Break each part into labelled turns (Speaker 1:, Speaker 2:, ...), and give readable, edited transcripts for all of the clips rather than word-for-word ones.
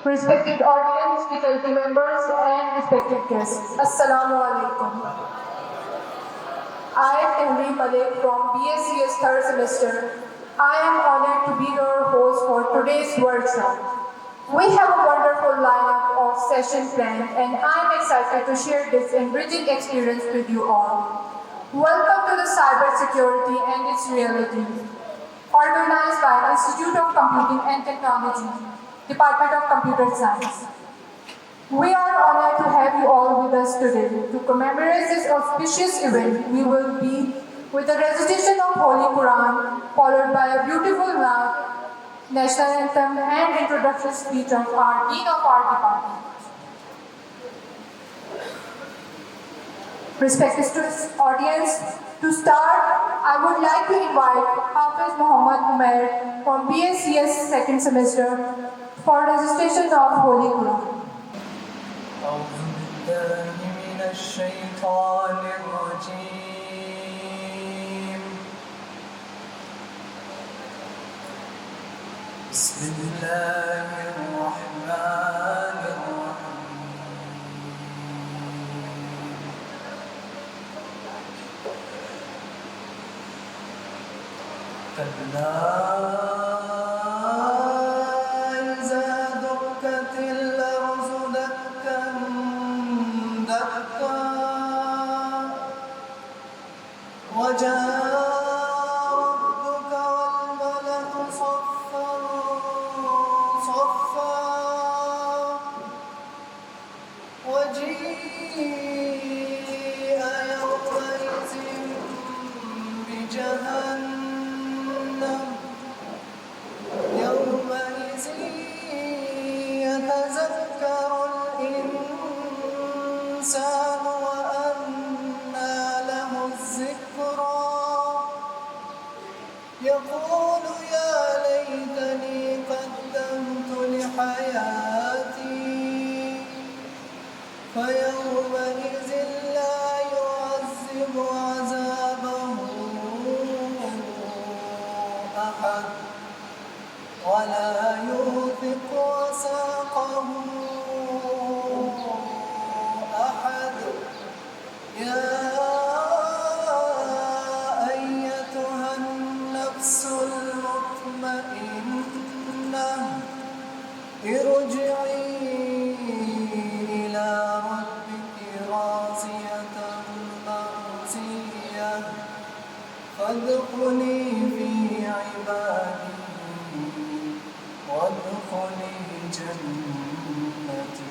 Speaker 1: Respected audience, faculty members, and respected guests, Assalamu alaikum. I am Tehri Malik from BSCS 3rd semester. I am honored to be your host for today's workshop. We have a wonderful lineup of session planned, and I am excited to share this enriching experience with you all. Welcome to the cybersecurity and its reality, organized by Institute of Computing and Technology, Department of Computer Science. We are honored to have you all with us today. To commemorate this auspicious event, we will be with the recitation of Holy Quran, followed by a beautiful national anthem and introduction speech of our Dean of our department. Respected audience, to start, I would like to invite Hafiz Muhammad Umair from BSCS 2nd semester for recitation of Holy Quran.
Speaker 2: أعوذ بالله من الشيطان الرجيم بسم الله الرحمن الرحيم كلا وجاء ربك والملك صفا صفا وجيء يومئذ بجهنم يومئذ يتذكر الإنسان يقول يا ليتني قدمت لحياتي فيومئذ لا يعذب عذابه أحد ولا يوثق وثاقه أحد يا ارجعي إلى ربك راضية مرضية فادخلي في عبادي وادخلي جنتي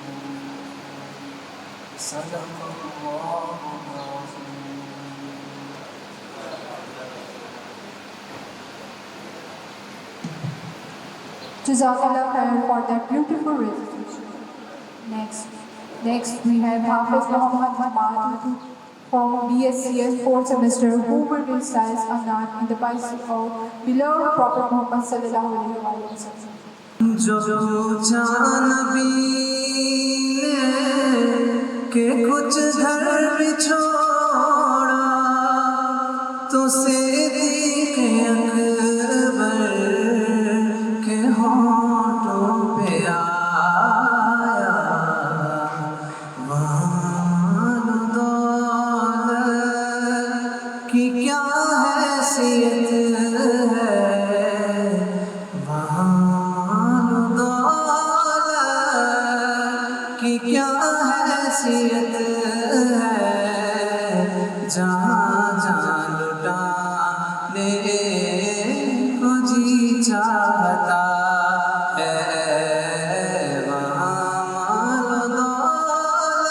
Speaker 2: صدق الله العظيم.
Speaker 1: Jazakallah khair for that beautiful recitation. Next we have Hafiz Muhammad Hamad from BSCS 4th semester who will recite a nat in the bicycle beloved Prophet Muhammad sallallahu alaihi wasallam.
Speaker 2: جو چاہ نبی نے کہ کچھ گھر بھی چھوڑا تو صدیق اکبر کے ہونٹوں پہ آیا مال دولت کی کیا حیثیت ہے کیا حیثیت ہے جہاں جہاں لٹانے کو جی چاہتا ہے وہاں مال و دولت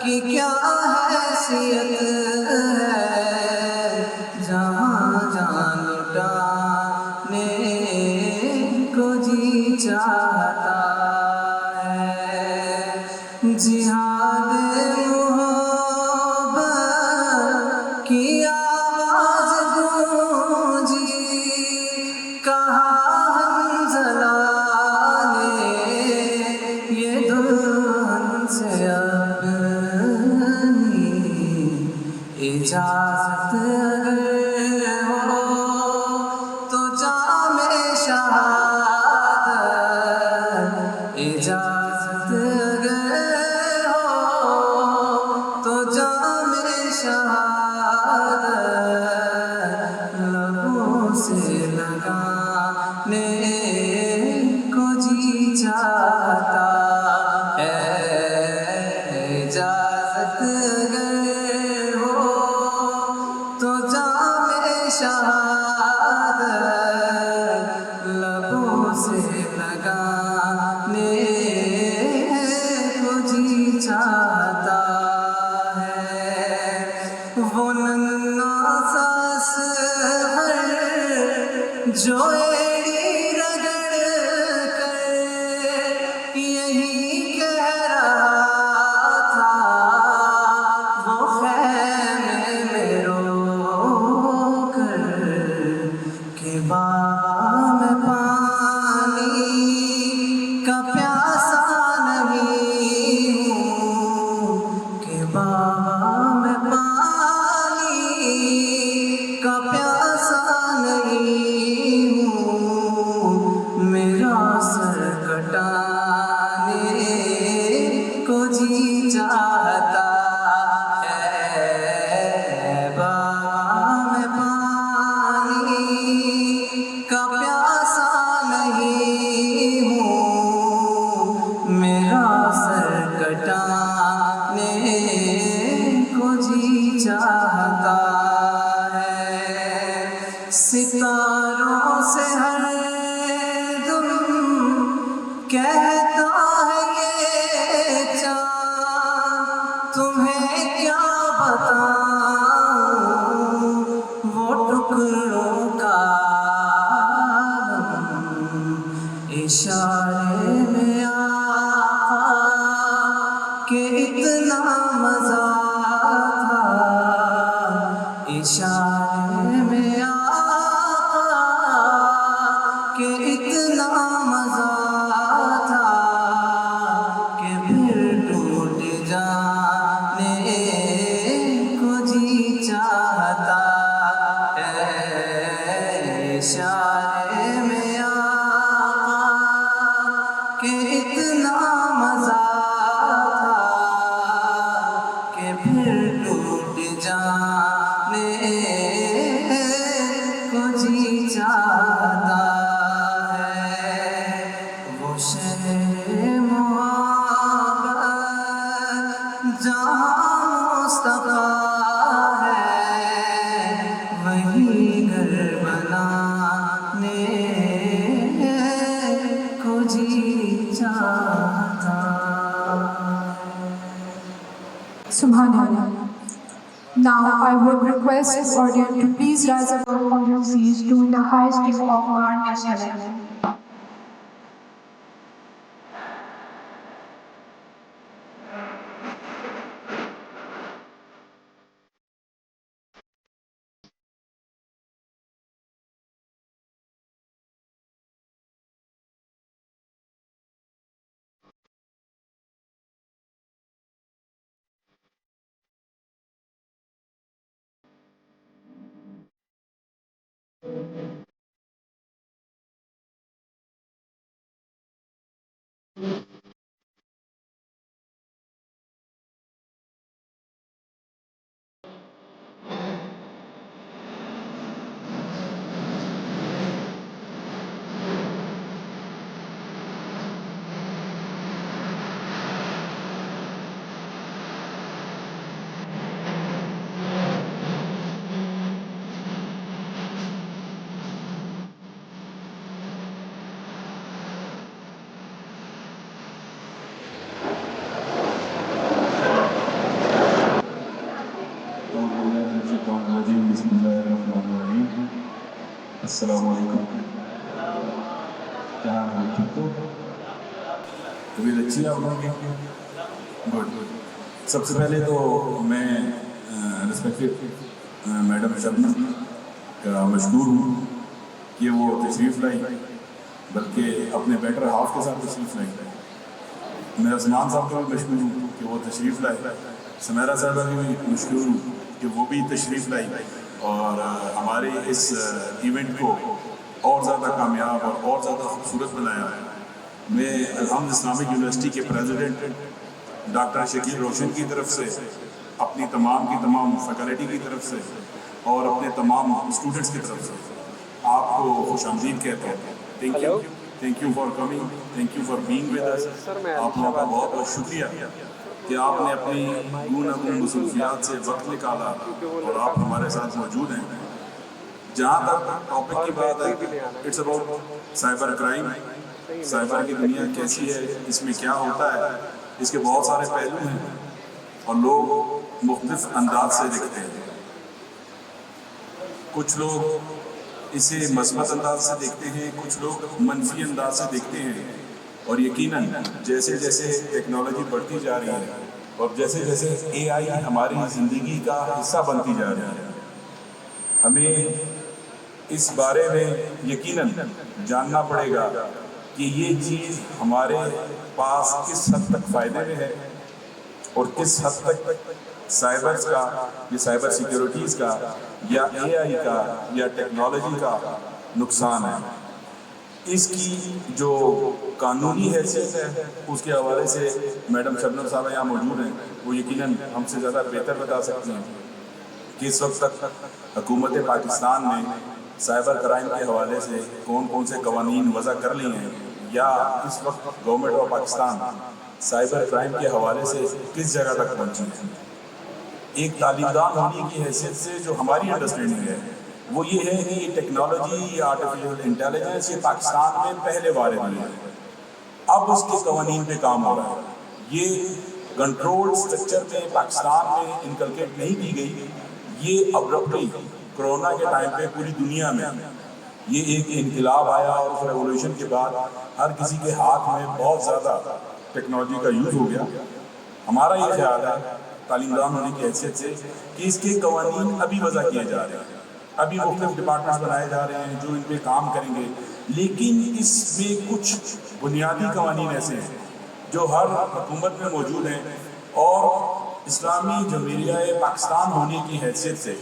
Speaker 2: کی کیا حیثیت ہے جہاں جہاں لٹانے کو جی چاہتا جہاد محبت کی آواز گونجی کہا حنظلہ نے یہ دلہن سے اپنی اجازت اگر ہو تو جام شہادت چاہتا ہے، وہ ننھا سا سحر جو ایڑی رگڑ کر یہی کہہ رہا تھا، وہ خیمے میں رو کر کہ بابا میں پانی کا پیاسا نہیں ہوں، کہ بابا میں پانی کا پیاسا نہیں ہوں، میرا سر کٹانے کو جی چاہتا ہے، بابا میں پانی کا پیاسا نہیں ہوں، میرا سر کٹانے کو جی چاہتا ہے، ستاروں سے ہر دم کہتا ہے یہ چاند، تمہیں کیا بتاؤں وہ ٹکڑوں کا عالم، اشارے میں آقا کہ اتنا مزہ تھا، اشارے میں آقا کہ اتنا مزہ تھا، کہ پھر ٹوٹ جانے کو جی چاہتا ہے، اشارے میں آقا کہ اتنا مزہ تھا، کہ پھر ٹوٹ جانے کو جی چاہتا ہے، وہ شہر محبت جہاں مصطفیٰ ہے، وہی گھر بنانے کو جی چاہتا ہے۔
Speaker 1: Subhanallah. Now I would request the audience to please rise up on your seats doing the highest of our national anthem.
Speaker 3: بسم اللہ الرحمن الرحیم۔ السلام علیکم، کیا حال ہے؟ ٹھیک ہو؟ طبیعت اچھی ہے آپ لوگوں کی؟ گڈ۔ سب سے پہلے تو میں رسپیکٹڈ میڈم شبنم کا مشکور ہوں کہ وہ تشریف لائی، بلکہ اپنے بیٹر ہاف کے ساتھ تشریف لائی۔ میں عثمان صاحب کا بھی مشکور ہوں کہ وہ تشریف لائے، سمیرہ صاحبہ کی بھی مشکور ہوں کہ وہ بھی تشریف لائی اور ہمارے اس ایونٹ کو اور زیادہ کامیاب اور زیادہ خوبصورت بنایا۔ میں الحمد اسلامک یونیورسٹی کے پریزیڈنٹ ڈاکٹر شکیل روشن کی طرف سے، اپنی تمام فیکلٹی کی طرف سے اور اپنے تمام اسٹوڈنٹس کی طرف سے آپ کو خوش آمدید کہتا ہوں۔ Thank you for coming, thank you for being with us. آپ لوگوں کا بہت بہت شکریہ کہ آپ نے اپنی گوناگون مصروفیات سے وقت نکالا اور آپ ہمارے ساتھ موجود ہیں۔ جہاں تک ٹاپک کی بات ہے، it's about cyber crime. Cyber کی دنیا کیسی ہے، اس میں کیا ہوتا ہے، اس کے بہت سارے پہلو ہیں۔ اور لوگ مختلف انداز سے دیکھتے ہیں. کچھ لوگ اسے مثبت انداز سے دیکھتے ہیں, کچھ لوگ منفی انداز سے دیکھتے ہیں. اور یقیناً جیسے جیسے ٹیکنالوجی بڑھتی جا رہی ہے اور جیسے جیسے اے آئی ہماری زندگی کا حصہ بنتی جا رہی ہے, ہمیں اس بارے میں یقیناً جاننا پڑے گا کہ یہ چیز ہمارے پاس کس حد تک فائدے میں ہے اور کس حد تک سائبرز کا یا سائبر سیکیورٹیز کا یا اے آئی کا یا ٹیکنالوجی کا نقصان ہے. اس کی جو قانونی حیثیت ہے اس کے حوالے سے میڈم شبنم صاحبہ یہاں موجود ہیں, وہ یقیناً ہم سے زیادہ بہتر بتا سکتی ہیں کہ اس وقت تک حکومت پاکستان نے سائبر کرائم کے حوالے سے کون کون سے قوانین وضع کر لی ہیں, یا اس وقت government of Pakistan cyber crime کے حوالے سے کس جگہ تک پہنچی ہے. ایک تعلیم دان ہونے کی حیثیت سے جو ہماری انڈرسٹینڈنگ ہے وہ یہ ہے کہ یہ ٹیکنالوجی یا آرٹیفیشل انٹیلیجنس یہ پاکستان میں پہلے وارد ہوئی ہے. اب اس کے قوانین پہ کام ہو رہا ہے. یہ کنٹرول سٹرکچر میں پاکستان میں انکلکیٹ نہیں کی گئی. یہ ابرپٹلی کرونا کے ٹائم پہ پوری دنیا میں یہ ایک انقلاب آیا اور اس ریولوشن کے بعد ہر کسی کے ہاتھ میں بہت زیادہ ٹیکنالوجی کا یوز ہو گیا. ہمارا یہ خیال ہے تعلیم دان ہونے کی حیثیت سے کہ اس کے قوانین ابھی وضع کیے جا رہے ہیں, ابھی مختلف ڈپارٹمنٹس بنائے جا رہے ہیں جو ان پہ کام کریں گے, لیکن اس میں کچھ بنیادی قوانین ایسے ہیں جو ہر حکومت میں موجود ہیں اور اسلامی جمہوریہ پاکستان ہونے کی حیثیت سے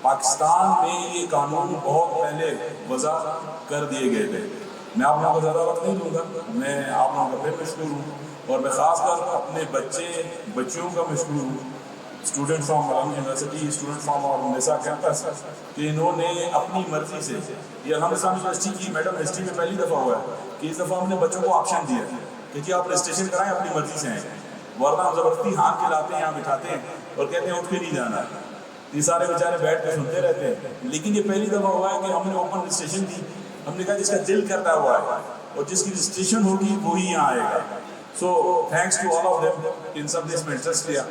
Speaker 3: پاکستان میں یہ قانون بہت پہلے وضع کر دیے گئے تھے. میں آپ لوگوں کو زیادہ وقت نہیں دوں گا, میں آپ لوگوں کا پھر مشکور ہوں اور میں خاص کر اپنے بچیوں کا مشکور ہوں, اسٹوڈنٹ فرام ملنگ یونیورسٹی, اسٹوڈنٹ فرام اور نسا کیمپس, کہ انہوں نے اپنی مرضی سے, یہ الحمد اسلام یونیورسٹی کی میڈم ہسٹری میں پہلی دفعہ ہوا ہے کہ اس دفعہ ہم نے بچوں کو آپشن دیا ہے کہ جی آپ رجسٹریشن کرائیں اپنی مرضی سے ہیں, ورنہ ہم زبردستی ہاتھ کھلاتے ہیں, یہاں بٹھاتے ہیں اور کہتے ہیں اٹھ کے نہیں جانا. یہ سارے بیچارے بیٹھ کے سنتے رہتے ہیں. لیکن یہ پہلی دفعہ ہوا ہے کہ ہم نے اوپن رجسٹریشن دی. ہم نے کہا جس کا دل کرتا ہوا ہے اور جس کی رجسٹریشن ہوگی وہی یہاں آئے گا. So thanks to all of them, ان سب نے اس میں انٹرسٹ لیا.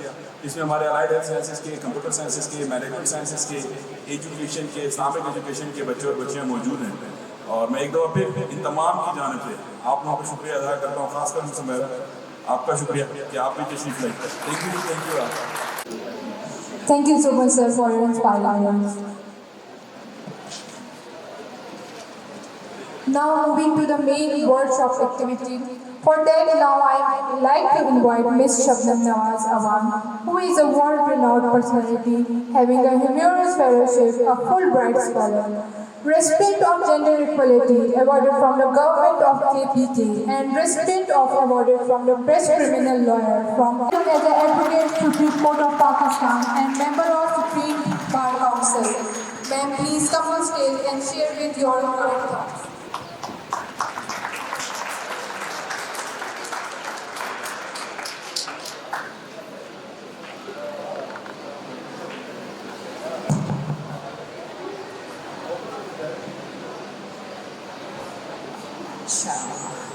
Speaker 3: اس میں ہمارے الائڈ ہیلتھ سائنسز کے, کمپیوٹر سائنسز کے, مینجمنٹ سائنسز کے, ایجوکیشن کے, اسلامک ایجوکیشن کے بچے اور بچیاں موجود ہیں. اور میں ایک دفعہ پھر ان تمام کی جانب سے آپ لوگوں کا شکریہ ادا کرتا ہوں, خاص کر مجھ سے آپ کا شکریہ کہ آپ بھی تشریف لائیں. Thank you.
Speaker 1: Thank you so much, sir, for your inspiring words. Now moving to the main workshop activity. For that, now I would like to invite Ms. Shabnam Nawaz Awan, who is a world-renowned personality, having a humorous fellowship, a Fulbright scholar, recipient of gender equality awarded from the government of KPK, and recipient of awarded from the best criminal lawyer from as an advocate Supreme Court of Pakistan and member of Supreme Bar Council. Ma'am, please come on stage and share with your current thoughts.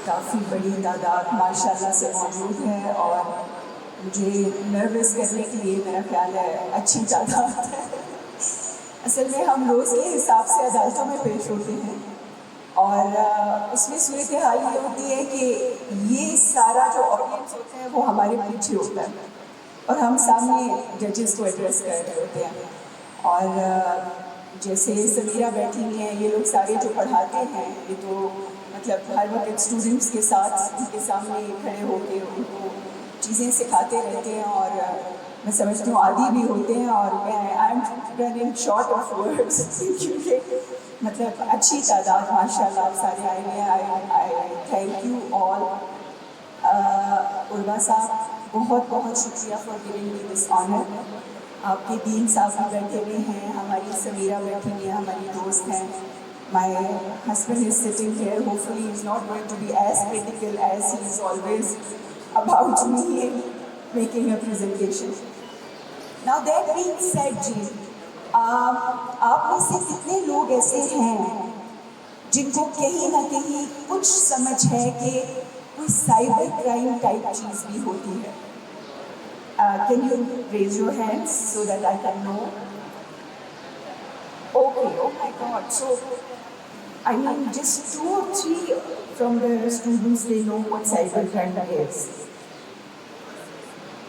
Speaker 4: کافی بڑی تعداد ماشاءاللہ سے موجود ہے اور مجھے nervous کرنے کے لیے میرا خیال ہے اچھی تعداد ہے. اصل میں ہم روز کے حساب سے عدالتوں میں پیش ہوتے ہیں اور اس میں صورتحال یہ ہوتی ہے کہ یہ سارا جو آڈینس ہوتا ہے وہ ہمارے پیچھے ہوتا ہے اور ہم سامنے ججز کو ایڈریس کر رہے ہوتے ہیں. اور جیسے سمیرہ بیٹھی ہوئی ہیں, یہ لوگ سارے جو پڑھاتے ہیں یہ تو مطلب ہر وقت اسٹوڈنٹس کے ساتھ ان کے سامنے کھڑے ہو کے ان کو چیزیں سکھاتے رہتے ہیں اور میں سمجھتی ہوں عادی بھی ہوتے ہیں. اور میں I am running short of words کیونکہ مطلب اچھی تعداد ماشاء اللہ آپ سارے آئے ہیں. آئی تھینک یو آل. عروا صاحب بہت بہت شکریہ for giving me this owner. آپ کے دین صاحب بھی بیٹھے ہوئے ہیں, ہماری سمیرہ بیٹھی ہوئی ہیں, ہماری دوست ہیں. My husband is sitting here. Hopefully he's not going to be as critical as he is always about me making a presentation. Now that being said, جی آپ میں سے کتنے لوگ ایسے ہیں جن کو کہیں نہ کہیں کچھ سمجھ ہے کہ کوئی سائبر کرائم ٹائپ چیز بھی ہوتی ہے؟ Can you raise your hands so that I can know? Okay, oh my God. So, I mean, just 2 or 3 from the students, they know what cybercrime is.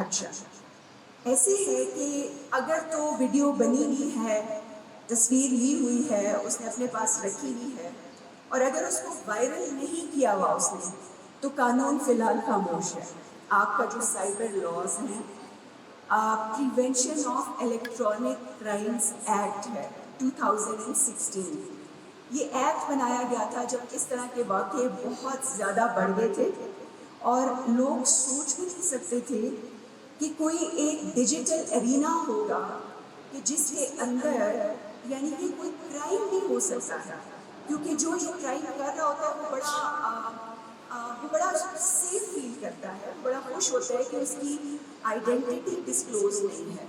Speaker 4: اچھا، ایسے ہے کہ اگر تو ویڈیو بنی ہوئی ہے، تصویر لی ہوئی ہے، اس نے اپنے پاس رکھی ہوئی ہے، اور اگر اس کو وائرل نہیں کیا ہوا اس نے، تو قانون فی الحال خاموش ہے. آپ کا جو سائبر لاز ہیں، prevention of electronic crimes act ہے 2016. یہ ایکٹ بنایا گیا تھا جب اس طرح کے واقعے بہت زیادہ بڑھ گئے تھے اور لوگ سوچ بھی نہیں سکتے تھے کہ کوئی ایک ڈیجیٹل ارینا ہوگا کہ جس کے اندر یعنی کہ کوئی کرائم بھی ہو سکتا ہے، کیونکہ جو یہ کرائم کر رہا ہوتا ہے وہ بڑا سیف فیل کرتا ہے، بڑا خوش ہوتا ہے کہ اس کی آئیڈینٹی ڈسکلوز نہیں ہے،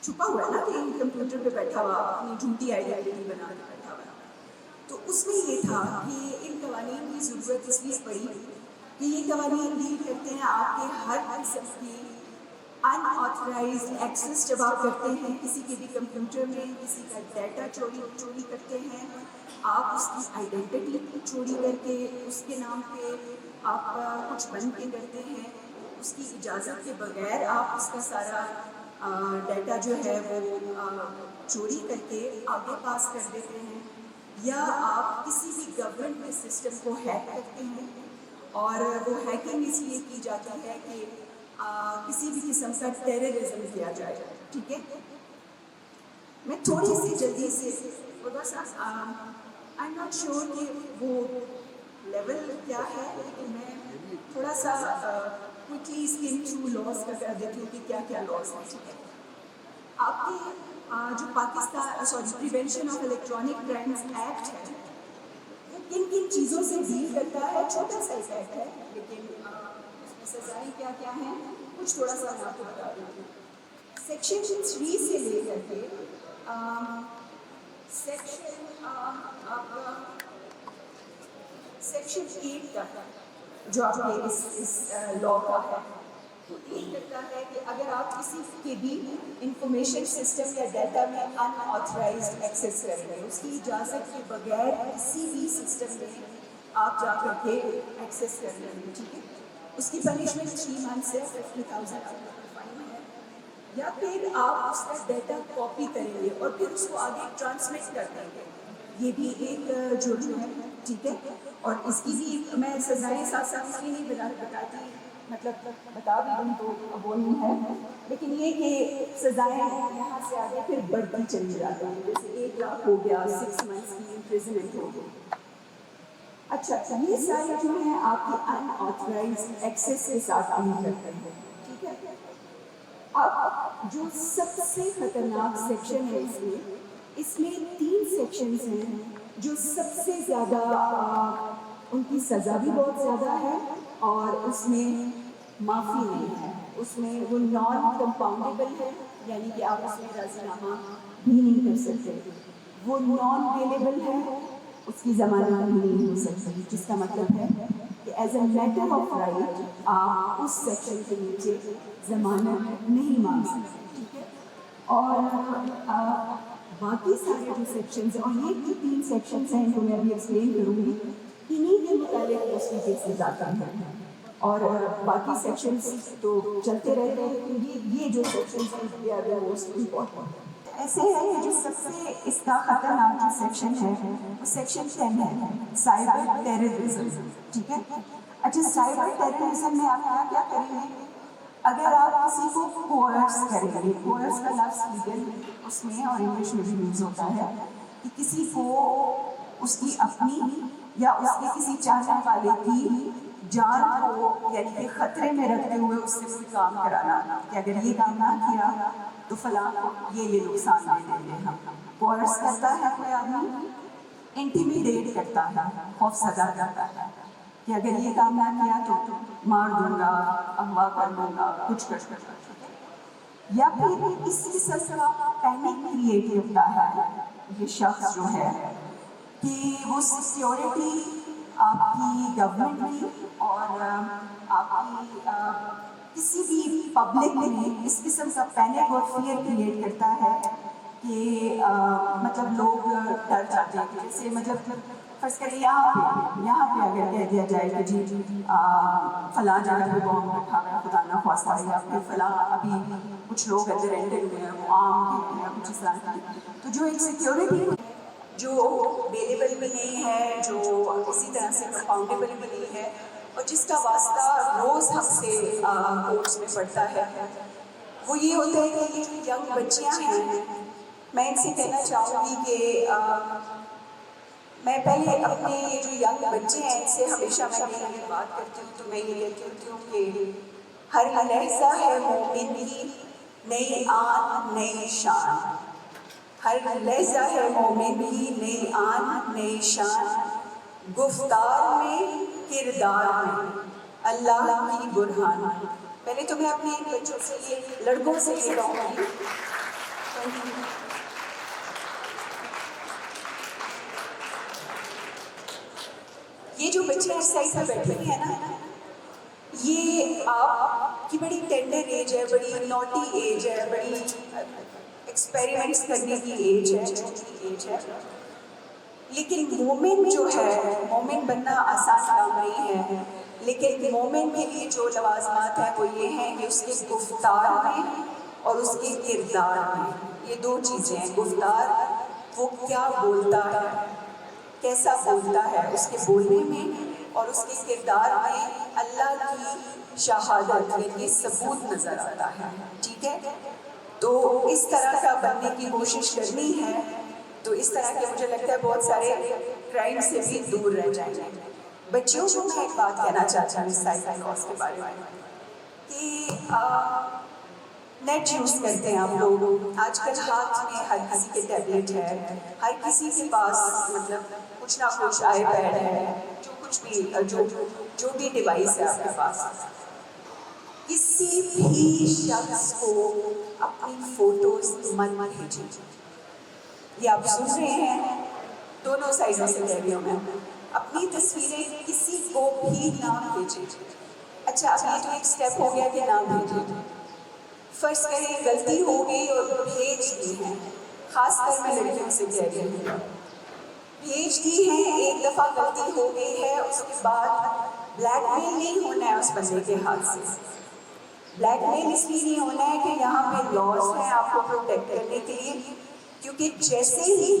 Speaker 4: چھپا ہوا ہے نا کہ کمپیوٹر پہ بیٹھا ہوا اپنی جھوٹی آئیڈینٹی بنا کے بیٹھا ہوا. تو اس میں یہ تھا کہ ان قوانین کی ضرورت اس لیے پڑی کہ یہ قوانین ڈیل کرتے ہیں آپ کے ہر قسم کی ان آتھورائزڈ ایکسیس. جب آپ کرتے ہیں کسی کے بھی کمپیوٹر میں کسی کا ڈیٹا چوری کرتے ہیں، آپ اس کی آئیڈینٹی چوری کر کے اس کے نام پہ آپ کچھ بن کے کرتے ہیں، اس کی اجازت کے بغیر آپ اس کا سارا ڈیٹا جو ہے وہ چوری کر کے آگے پاس کر دیتے ہیں، یا آپ کسی بھی گورنمنٹ کے سسٹم کو ہیک کرتے ہیں. اور وہ ہیکنگ اس لیے کی جاتی ہے کہ کسی بھی قسم کا ٹیررزم کیا جائے. ٹھیک ہے، میں تھوڑی سی جلدی سے بس آئی ایم ناٹ شیور کہ وہ لیول کیا ہے، لیکن میں تھوڑا سا کوئکلی اسکن تھرو لاس کا کر دیتی ہوں کہ کیا کیا لاس ہیں. ٹھیک ہے، آپ کے جو Pakistan prevention of electronic crimes act ہے، وہ کن کن چیزوں سے ڈیل کرتا ہے؟ چھوٹا سا ایکٹ ہے، لیکن اس میں سزائیں کیا کیا ہیں کچھ تھوڑا سا میں آپ کو بتا دوں گی. سیکشن 3 سے لے کر کے سیکشن 8 تک جو آپ کے اس لا کا ہے، وہ یہ کرتا ہے کہ اگر آپ کسی کے بھی انفارمیشن سسٹم یا ڈیٹا میں ان آتھورائزڈ ایکسیس کریں گے، اس کی اجازت کے بغیر کسی بھی سسٹم میں آپ جا کر کے ایکسیس کر لیں گے. ٹھیک ہے، اس کی پنشمنٹ 3 months سے 50,000 فائن ہے. یا پھر آپ اس کا ڈیٹا کاپی کریں گے اور پھر اس کو آگے ٹرانسمٹ کر دیں گے، یہ بھی ایک جرم ہے. ٹھیک ہے، اور اس کی بھی میں سزائیں ساتھ ساتھ اس لیے نہیں بتاتی، مطلب بتا بھی دوں تو وہ نہیں ہے، لیکن یہ کہ سزائیں یہاں سے آگے پھر بڑھتی چلی جاتی ہیں، جیسے 1 لاکھ ہو گیا، 6 months کی امپریزنمنٹ ہو گئی. اچھا، یہ سارے جو ہیں آپ کی ان آتھورائزڈ ایکسیس کے ساتھ ڈیل کرتے ہیں. ٹھیک ہے، اب جو سب سے خطرناک سیکشن ہے اس میں 3 سیکشنز ہیں جو سب سے زیادہ ان کی سزا بھی بہت زیادہ ہے اور اس میں معافی نہیں ہے. اس میں وہ نان کمپاؤنڈیبل ہے، یعنی کہ آپ اس میں راضی نامہ بھی نہیں کر سکتے. وہ نان ویلیبل ہے، اس کی ضمانت بھی نہیں ہو سکتی، جس کا مطلب ہے کہ as a matter of right آپ اس سیکشن کے نیچے ضمانت نہیں مانگ سکتے. ٹھیک ہے، اور باقی سارے جو سیکشنز ہیں، اور یہ جو 3 سیکشنز ہیں جو میں ابھی ایکسپلین کروں گی، انہیں کے متعلق موسٹلی کیسز آتے ہیں، اور باقی سیکشنز تو چلتے رہتے ہیں، لیکن یہ جو سیکشنز ہیں یہ آر موسٹ امپورٹنٹ. ایسے ہے کہ جو سب سے اس کا خطرناک جو سیکشن ہے وہ سیکشن 10 ہے، سائبر ٹیررزم. ٹھیک ہے، اچھا، سائبر ٹیررزم میں آپ کیا کریں گے؟ اگر آپ کسی کو کوئرس کریں گے، کوئرس کا لفظ لیگل اس میں اور انگلش میں بھی یوز ہوتا ہے کہ کسی کو اس کی اپنی یا اس کے کسی چاہنے والے کی جان کو یعنی کہ خطرے میں رکھتے ہوئے اس سے کوئی کام کرانا کہ اگر یہ کام نہ کیا تو فلاں یہ نقصان دے دیں گے. ہم کوئرس کرتا ہے کوئی آدمی، انٹیمیڈیٹ کرتا ہے، خوف زدہ کرتا ہے کہ اگر یہ کام نہ کیا تو مار دوں گا، اغوا کر دوں گا، کچھ کر سکتا. یا پھر اس قسم کا پینک کریٹ کرتا ہے یہ شخص جو ہے کہ وہ سیکیورٹی آپ کی گورنمنٹ کی اور آپ کی کسی بھی پبلک میں اس قسم کا پینک اور فیئر کریٹ کرتا ہے کہ مطلب لوگ ڈر جاتے ہیں. جیسے مطلب فرض کریں یہاں پہ اگر کہہ دیا جائے کہ جی فلاں جگہ پہ بام رکھا ہوا ہے خدا نہ خواستہ، یا پھر فلاں ابھی کچھ لوگ ایسے رینٹڈ ہوئے ہیں وہ عام ہیں یا کچھ اس طرح کی، تو جو ایک سیکیورٹی جو اویلیبل بھی نہیں ہے، جو اسی طرح سے کمپاؤنڈیبل بھی نہیں ہے، اور جس کا واسطہ روز ہم سے کورس میں پڑتا ہے، وہ یہ ہوتا ہے کہ یہ جو ینگ بچیاں ہیں، میں ان سے کہنا چاہوں گی کہ میں پہلے اپنے یہ جو ینگ بچے ہیں ان سے ہمیشہ میں یہ بات کرتی ہوں، تو میں یہ کہتی ہوں کہ ہر لہجہ ہے مومن کی نئی آن نئی شان، ہر لہجہ ہے مومن کی نئی آن نئی شان، گفتار میں کردار میں اللہ کی برہان۔ پہلے تو میں اپنے بچوں سے یہ لڑکوں سے یہ کہوں گی، یہ جو بچے اس سائڈ پہ بیٹھے ہوئے ہیں نا، یہ آپ کی بڑی ٹینڈر ایج ہے، بڑی نوٹی ایج ہے، بڑی ایکسپیریمنٹس کرنے کی ایج ہے، چھوٹی ایج ہے، لیکن مومن جو ہے، مومن بننا آسان کام نہیں ہے، لیکن مومن کے لیے جو لوازمات ہیں وہ یہ ہیں کہ اس کے گفتار میں اور اس کے کردار میں، یہ دو چیزیں ہیں، گفتار وہ کیا بولتا ہے، کیسا بولتا ہے، اس کے بولنے میں اور اس کے کردار میں اللہ کی شہادت یعنی ثبوت نظر آتا ہے، ٹھیک ہے؟ تو اس طرح کا بننے کی کوشش کرنی ہے، تو اس طرح کے مجھے لگتا ہے بہت سارے کرائم سے بھی دور رہ جائیں گے۔ بچیوں کو میں ایک بات کہنا چاہتی ہوں اس سائبر لاس کے بارے میں کہ نیٹ یوز کرتے ہیں آپ لوگ، آج کل ہاتھ میں ہر کسی کے ٹیبلیٹ ہے، ہر کسی کے پاس مطلب کچھ نہ کچھ آئی پیڈ ہے، جو کچھ بھی جو بھی ڈیوائس ہے آپ کے پاس، کسی بھی شخص کو اپنی فوٹوز مت بھیجیں۔ یہ آپ سن رہے ہیں، دونوں سائڈوں سے کہہ رہی ہوں میں، اپنی تصویریں کسی کو بھی نہ بھیجیں۔ اچھا اب یہ تو ایک سٹیپ ہو گیا کہ نہ بھیجیں، فرض کریں غلطی ہو گئی اور بھیج دی ہیں، خاص کر میں لڑکیوں سے کہہ رہی ہوں، بھیج دی ہیں، ایک دفعہ غلطی ہو گئی ہے، اس کے بعد بلیک میل نہیں ہونا ہے اس بندے کے ہاتھ سے۔ بلیک میل اس لیے نہیں ہونا ہے کہ یہاں پہ لاز ہیں آپ کو پروٹیکٹ کرنے کے لیے، کیونکہ جیسے ہی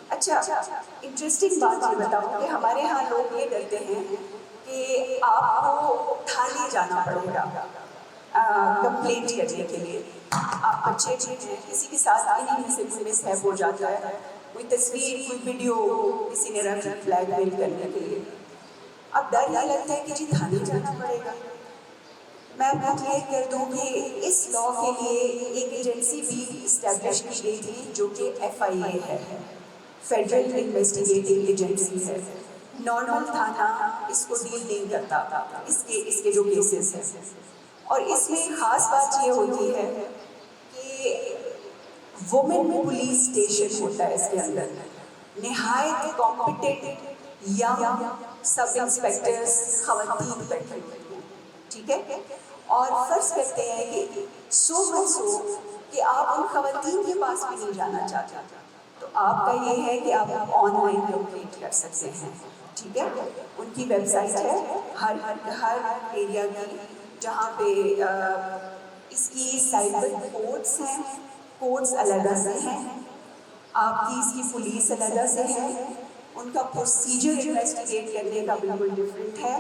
Speaker 4: اچھا انٹرسٹنگ بات یہ بتاؤں کہ ہمارے ہاں لوگ یہ ڈرتے ہیں کہ آپ کو تھانے جانا پڑے گا کمپلینٹ کرنے کے لیے، آپ بچے بھی ہیں، کسی کے ساتھ انہیں میں سے کوئی مس ہیپ ہو جاتا ہے، کوئی تصویر کوئی ویڈیو کسی نے رکھ بلیک میل کرنے کے لیے، اب ڈر یہ لگتا ہے کہ جی تھانے جانا پڑے گا۔ میں آپ کو کلیئر کر دوں کہ اس لاء کے لیے ایک ایجنسی بھی اسٹیبلش کی گئی تھی جو کہ FIA ہے، فیڈرل انویسٹیگیٹنگ ایجنسی ہے، نارمل تھانہ اس کو ڈیل نہیں کرتا اس کے جو کیسز ہیں، اور اس میں خاص بات یہ ہوتی ہے کہ وومن پولیس اسٹیشن ہوتا ہے اس کے اندر، نہایت کمپیٹنٹ ینگ سب انسپیکٹرز خواتین بیٹھی ہوئی ہیں، ٹھیک ہے؟ اور فرض کرتے ہیں کہ کہ آپ ان خواتین کے پاس بھی نہیں جانا چاہتے، تو آپ کا یہ ہے کہ آپ آن لائن کمپلیٹ کر سکتے ہیں، ٹھیک ہے؟ ان کی ویب سائٹ ہے ہر ایریا کی، جہاں پہ اس کی سائبر کوڈس ہیں، کوڈس علیحدہ سے ہیں، آپ کی اس کی پولیس علیحدہ سے ہے، ان کا پروسیجر انویسٹیگیٹ کرنے کا بالکل ڈفرینٹ ہے،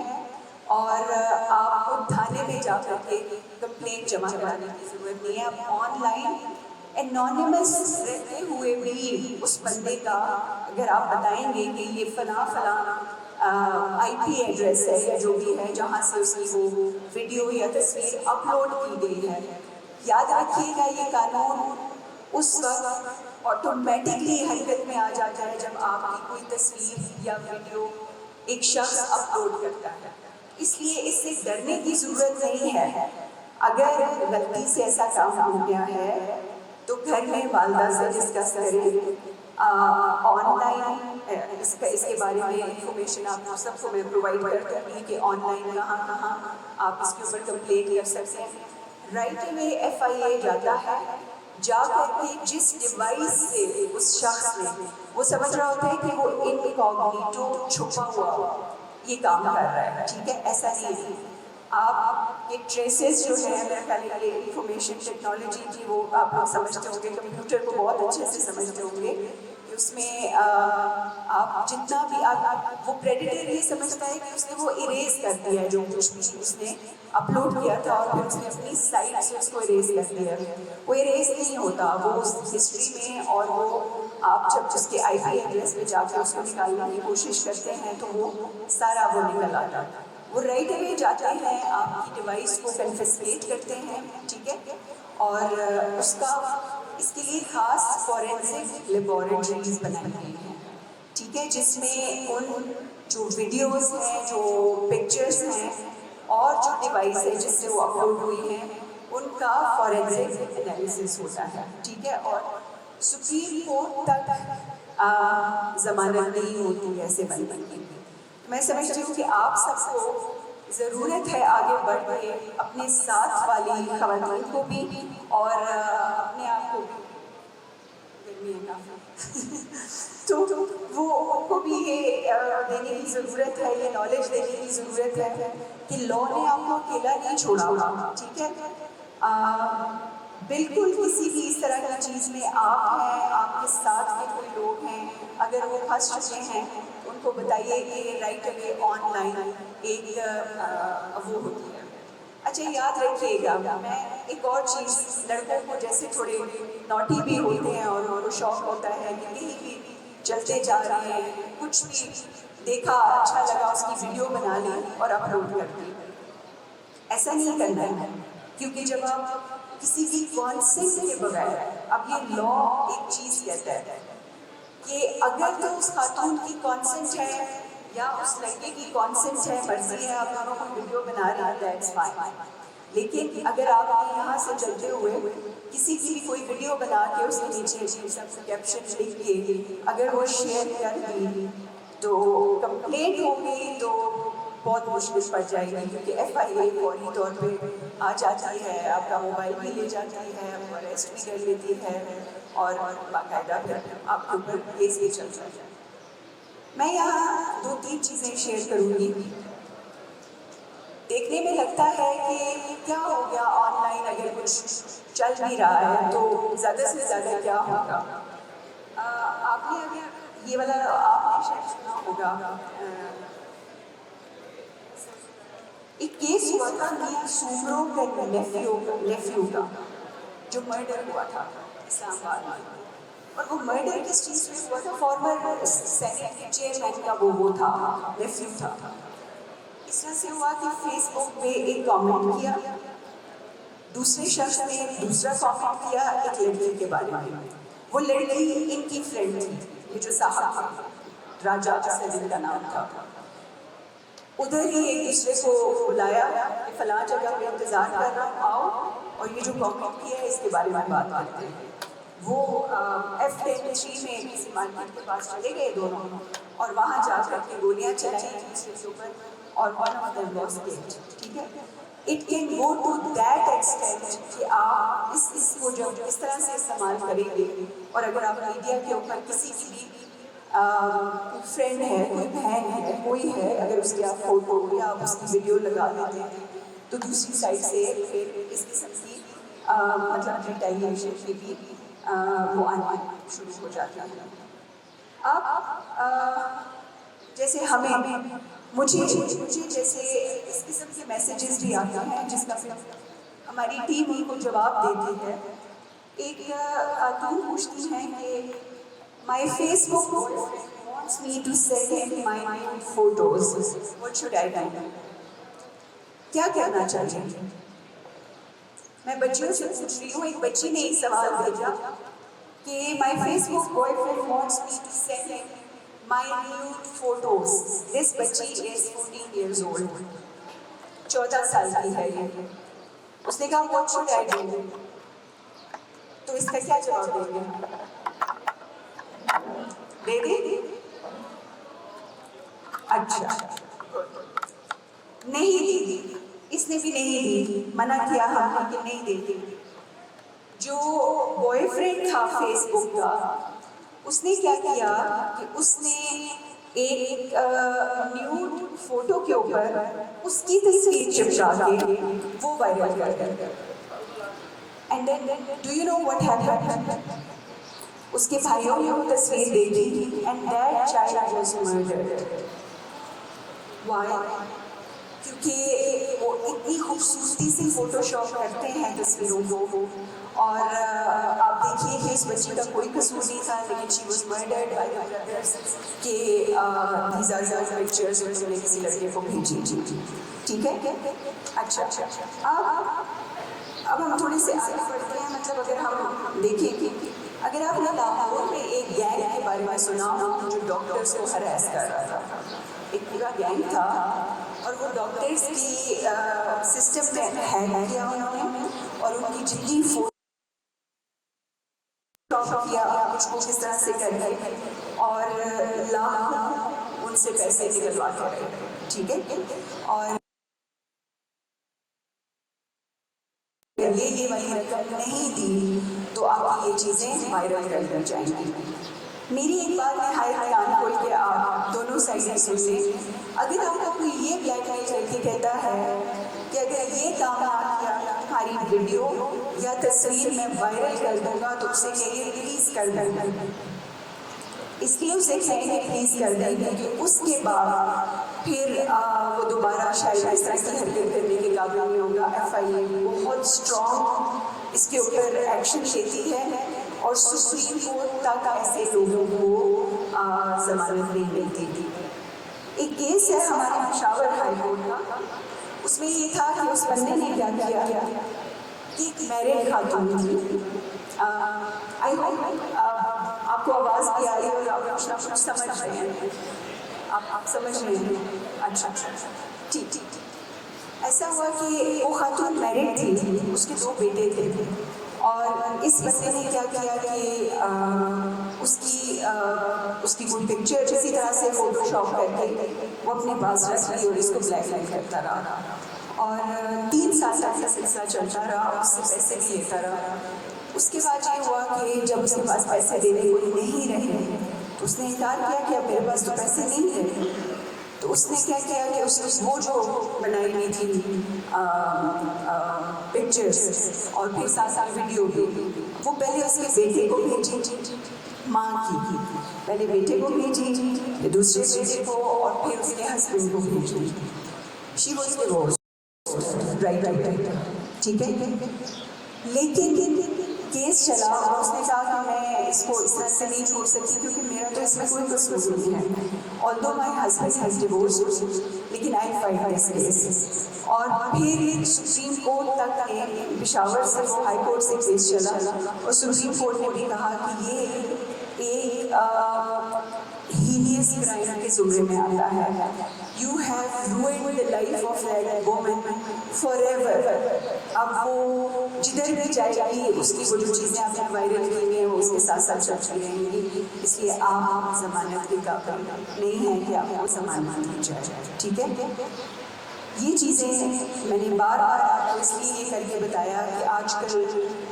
Speaker 4: اور آپ کو تھانے میں جا کر کے کمپلینٹ جمع کرانے کی ضرورت نہیں ہے، آپ آن لائن انانیمس رہتے ہوئے بھی اس بندے کا اگر آپ بتائیں گے کہ یہ فلاں IP ایڈریس ہے یا جو بھی ہے جہاں سے اس کی وہ ویڈیو یا تصویر اپلوڈ کی گئی ہے، یاد رکھیے گا یہ قانون اس وقت آٹومیٹکلی حرکت میں آ جاتا ہے جب آپ کی کوئی تصویر یا ویڈیو ایک شخص اپلوڈ کرتا ہے، اس لیے اس سے ڈرنے کی ضرورت نہیں ہے۔ اگر غلطی سے ایسا کام ہو گیا ہے تو گھر میں والدہ سے ڈسکس کریں، آن لائن اس کے بارے میں انفارمیشن آپ سب کو میں پرووائڈ کرتا ہوں کہ آن لائن کہاں آپ اس کے اوپر کمپلینٹ کر سکتے ہیں۔ رائٹ اوے FIA جاتا ہے، جا کر کے جس ڈیوائس سے اس شخص نے وہ سمجھ رہا ہوتا ہے کہ وہ انکوگنیٹو چھپا ہوا یہ کام کر رہا ہے، ٹھیک ہے، ایسا نہیں ہے. آپ کے ٹریسز جو ہے میرا خیال ہے یہ انفارمیشن ٹیکنالوجی کی وہ آپ لوگ سمجھتے ہوں گے، کمپیوٹر کو بہت اچھے سے سمجھتے ہوں گے کہ اس میں آپ جتنا بھی وہ پریڈیٹر یہ سمجھتا ہے کہ اس نے وہ اریز کر دیا ہے جو کچھ بھی اس نے اپلوڈ کیا تھا اور پھر اس نے اپنی سائٹ سے اس کو اریز کر دیا. وہ اریز نہیں ہوتا، وہ اس ہسٹری میں، اور وہ آپ جب اس کے آئی پی ایڈریس پہ جا کے اس کو نکالنے کی کوشش کرتے ہیں تو وہ سارا وہ نکل آتا. وہ رائٹ اوے جاتے ہیں، آپ کی ڈیوائس کو کنفسکیٹ کرتے ہیں، ٹھیک ہے، اور اس کے لیے خاص فورینسک لیبارٹریز بنائی گئی ہیں، ٹھیک ہے، جس میں ان جو ویڈیوز ہیں، جو پکچرز ہیں اور جو ڈیوائس ہے جس سے وہ اپلوڈ ہوئی ہیں ان کا فورینسک انالیسس ہوتا ہے، ٹھیک ہے، اور سپریم کورٹ تک ضمانت نہیں ہوتی ایسے بن کے. میں سمجھتی ہوں کہ آپ سب کو ضرورت ہے آگے بڑھ کے اپنے ساتھ والی خواتین کو بھی اور اپنے آپ کو بھی، گرمی ہے کافی تو وہ ان کو بھی یہ دینے کی ضرورت ہے، یہ نالج دینے کی ضرورت ہے کہ لا نے آپ کو اکیلا نہیں چھوڑا ہوا، ٹھیک ہے. بالکل کسی بھی اس طرح کی چیز میں آپ ہیں، آپ کے ساتھ میں کوئی لوگ ہیں، اگر وہ پھنس چکے ہیں ان کو بتائیے کہ رائٹ اوے آن لائن ایک وہ ہوتی ہے. اچھا یاد رکھیے گا، میں ایک اور چیز، لڑکوں کو جیسے تھوڑے نوٹی بھی ہوتے ہیں اور ان کو شوق ہوتا ہے کہ کہیں بھی چلتے جا رہے ہیں کچھ بھی دیکھا اچھا لگا اس کی ویڈیو بنا لی اور اپلوڈ کر دی. ایسا نہیں کرنا ہے، کیونکہ جب آپ کسی بھی کانسنٹ کے بغیر، اب یہ لا ایک چیز کہتا ہے کہ اگر تو اس خاتون کی کانسنٹ ہے یا اس لڑکے کی کانسنٹ ہے، مرضی ہے، آپ دونوں کو ویڈیو بنا رہے ہیں، دیٹس فائن. لیکن اگر آپ یہاں سے چلتے ہوئے کسی کی بھی کوئی ویڈیو بنا کے اس کے نیچے سب کیپشن لکھ کے اگر وہ شیئر کر دی تو کمپلینٹ ہوگی تو بہت مشکل پڑ جائے گی، کیونکہ ایف آئی اے فوری طور پہ آ جاتی ہے، آپ کا موبائل بھی لے جاتی ہے، آپ کو اریسٹ بھی کر لیتی ہے اور باقاعدہ پھر آپ کے اوپر کیس بھی چل جاتا ہے. میں یہاں 2-3 چیزیں شیئر کروں گی. دیکھنے میں لگتا ہے کہ کیا ہو گیا آن لائن اگر کچھ چل بھی رہا ہے تو زیادہ سے زیادہ کیا ہوگا. آپ نے اگر یہ والا آپ نے شاید سنا ہوگا، ایک کیس ہوا تھا میاں سومرو کے نیفیو کا جو مرڈر ہوا تھا اسلام آباد میں. اور وہ مرڈر کس چیز میں ہوا تھا؟ فارمر سینیٹ کے چیئرمین کا وہ تھا، نیفیو تھا. اس طرح سے ہوا کہ فیس بک پہ ایک کامنٹ کیا، دوسرے شخص نے دوسرا کامنٹ کیا ایک لڑکی کے بارے میں. وہ لڑکی ان کی فرینڈ تھی، یہ جو صاحب تھا راجا اسد کا نام تھا. ادھر ہی ایک دوسرے کو بلایا کہ فلاں جگہ پہ انتظار کر رہا ہوں، آؤ اور یہ جو کامنٹ کیا ہے اس کے بارے میں بات کرتے ہیں. وہ F-10 میں کسی مارکیٹ کے پاس چلے گئے دونوں اور وہاں جا کر کے گولیاں چلائیں ایک دوسرے کے اوپر اور one of them was killed. ٹھیک ہے، it can go to that extent کہ آپ اس کو جب اس طرح سے استعمال کریں گے. اور اگر آپ میڈیا کے اوپر کسی کی بھی فرینڈ ہے، کوئی بہن ہے، کوئی ہے، اگر اس کی آپ فوٹو یا آپ اس کی ویڈیو لگا دیتے ہیں تو دوسری سائڈ سے پھر اس قسم کی مطلب ریٹیلیشن کی بھی وہ آنا شروع ہو جاتا ہے. اب جیسے مجھے جیسے اس قسم کے میسیجز بھی آتے ہیں جس کا پھر ہماری ٹیم ان کو جواب دیتی ہے. ایک خاتون پوچھتی ہیں کہ my Facebook wants me to send him my nude photos. What should I do? کیا کرنا چاہیے؟ میں بچیوں سے پوچھ رہی ہوں. ایک بچی نے ایک سوال بھیجا کہ my Facebook boyfriend wants me to send him my nude photos. This بچی is 14 years old. 14 سال کی ہے یہ. اس نے کہا what should I do? تو اس کا کیا جواب دیں گے؟ دے دیں؟ اچھا نہیں دی، اس نے بھی نہیں دی، منع کیا ہم نے کہ نہیں دیتی. جو بوائے فرینڈ تھا فیس بک کا، اس نے کیا کیا کہ اس نے ایک نیوڈ فوٹو کے اوپر اس کی تصویر چپکا کے وہ وائرل کر دیا. And then do you know what happen? اس کے بھائیوں نے وہ تصویر دیکھی and that child was murdered. Why? کیونکہ وہ اتنی خوبصورتی سے فوٹو شاپ کرتے ہیں تصویروں کو، اور آپ دیکھیے کہ اس بچی کا کوئی قصور نہیں تھا، لیکن she was murdered by the brothers کہ دیز آر یور پکچرز انہوں نے کسی لڑکے کو بھیجی. ٹھیک ہے. اچھا اب ہم تھوڑے سے آگے بڑھتے ہیں. مطلب اگر ہم دیکھیں کہ اگر آپ نے لاہور میں ایک گینگ کے بارے میں سنا ہو جو ڈاکٹرس کو ہراس کر رہا تھا، ایک پورا گینگ تھا اور وہ ڈاکٹرس کی سسٹم میں ہیک کیا انہوں نے، اور ان کی جتنی کیا کچھ کو کس طرح سے کر گئے اور لاکھوں ان سے پیسے نکلوا کے رہے. ٹھیک ہے. اور یہ والی رقم نہیں دی تو آپ کی یہ چیزیں وائرل کر دی جائیں گی. میری ایک بات میں ہائے کان کھول کے آپ دونوں سائڈیں سن لیں. اگر آپ کو کوئی یہ بلیک میل کر کے کہتا ہے کہ اگر یہ کام آپ کیا ہماری ویڈیو یا تصویر میں وائرل کر دوں گا تو اسے کہیے پلیز کر دیں. اس لیے اسے کہیں گے پلیز کر دیں کہ اس کے بعد پھر وہ دوبارہ شاید اس طرح کی حرکت کرنے کے قابل نہیں ہوگا. FIA بہت اسٹرانگ اس کے اوپر ایکشن لیتی ہے اور سپریم کورٹ تک ایسے لوگوں کو ضمانت نہیں ملتی تھی. ایک کیس ہے ہمارے پشاور ہائی کورٹ کا، اس میں یہ تھا کہ اس بندے نے کیا کیا کہ ایک میرڈ خاتون تھی. آئی ہوپ آپ کو آواز بھی آ رہی ہے اور آپ کچھ نہ کچھ سمجھ رہے ہیں. آپ سمجھ رہے ہیں؟ اچھا ٹھیک. ایسا ہوا کہ وہ خاتون میرڈ تھی، اس کے 2 بیٹے تھے، اور اس بندے نے کیا کیا کہ اس کی کوئی پکچر اسی طرح سے فوٹو شاپ کر کے وہ اپنے پاس رکھ لی اور اس کو بلیک میل کرتا رہا، اور 3 سال تک کا سلسلہ چلتا رہا. اس سے پیسے بھی لیتا رہا. اس کے بعد یہ ہوا کہ جب اس کے پاس پیسے دینے کو نہیں رہے تو اس نے انکار کیا کہ اب میرے پاس تو پیسے نہیں رہے. تو اس نے کیا کیا کہ اس نے وہ جو بنائی ہوئی تھی پکچرز اور پھر ساتھ ویڈیو بھی، وہ پہلے اس کے بیٹے کو بھیجی، ماں کی پہلے بیٹے کو بھیجی، پھر دوسرے بیٹے کو، اور پھر اس کے ہسبینڈ کو بھیجی. She was divorced. رائٹ. ٹھیک ہے. لیکن کیس چلا اور اس نے کہا کہ میں اس کو اس طرح سے نہیں چھوڑ سکتی کیونکہ میرا تو اس میں کوئی قصور نہیں ہے. although my husband has divorced, لیکن I fight this case. اور پھر سپریم کورٹ تک نے پشاور سے ہائی کورٹ سے کیس چلا اور سپریم کورٹ نے بھی کہا کہ یہ ایک heinous crime کے زمرے میں آتا ہے. You have ruined the life of that woman forever. اب وہ جدھر بھی جائے گی اس کی وہ جو چیزیں آپ نے وائرل کی ہیں وہ اس کے ساتھ ساتھ چلتی رہیں گی. اس لیے آپ ضمانت کے قابل نہیں ہیں کہ آپ کو ضمانت دی جائے. ٹھیک ہے. یہ چیزیں میں نے بار بار آپ کو اس لیے یہ کر کے بتایا کہ آج کل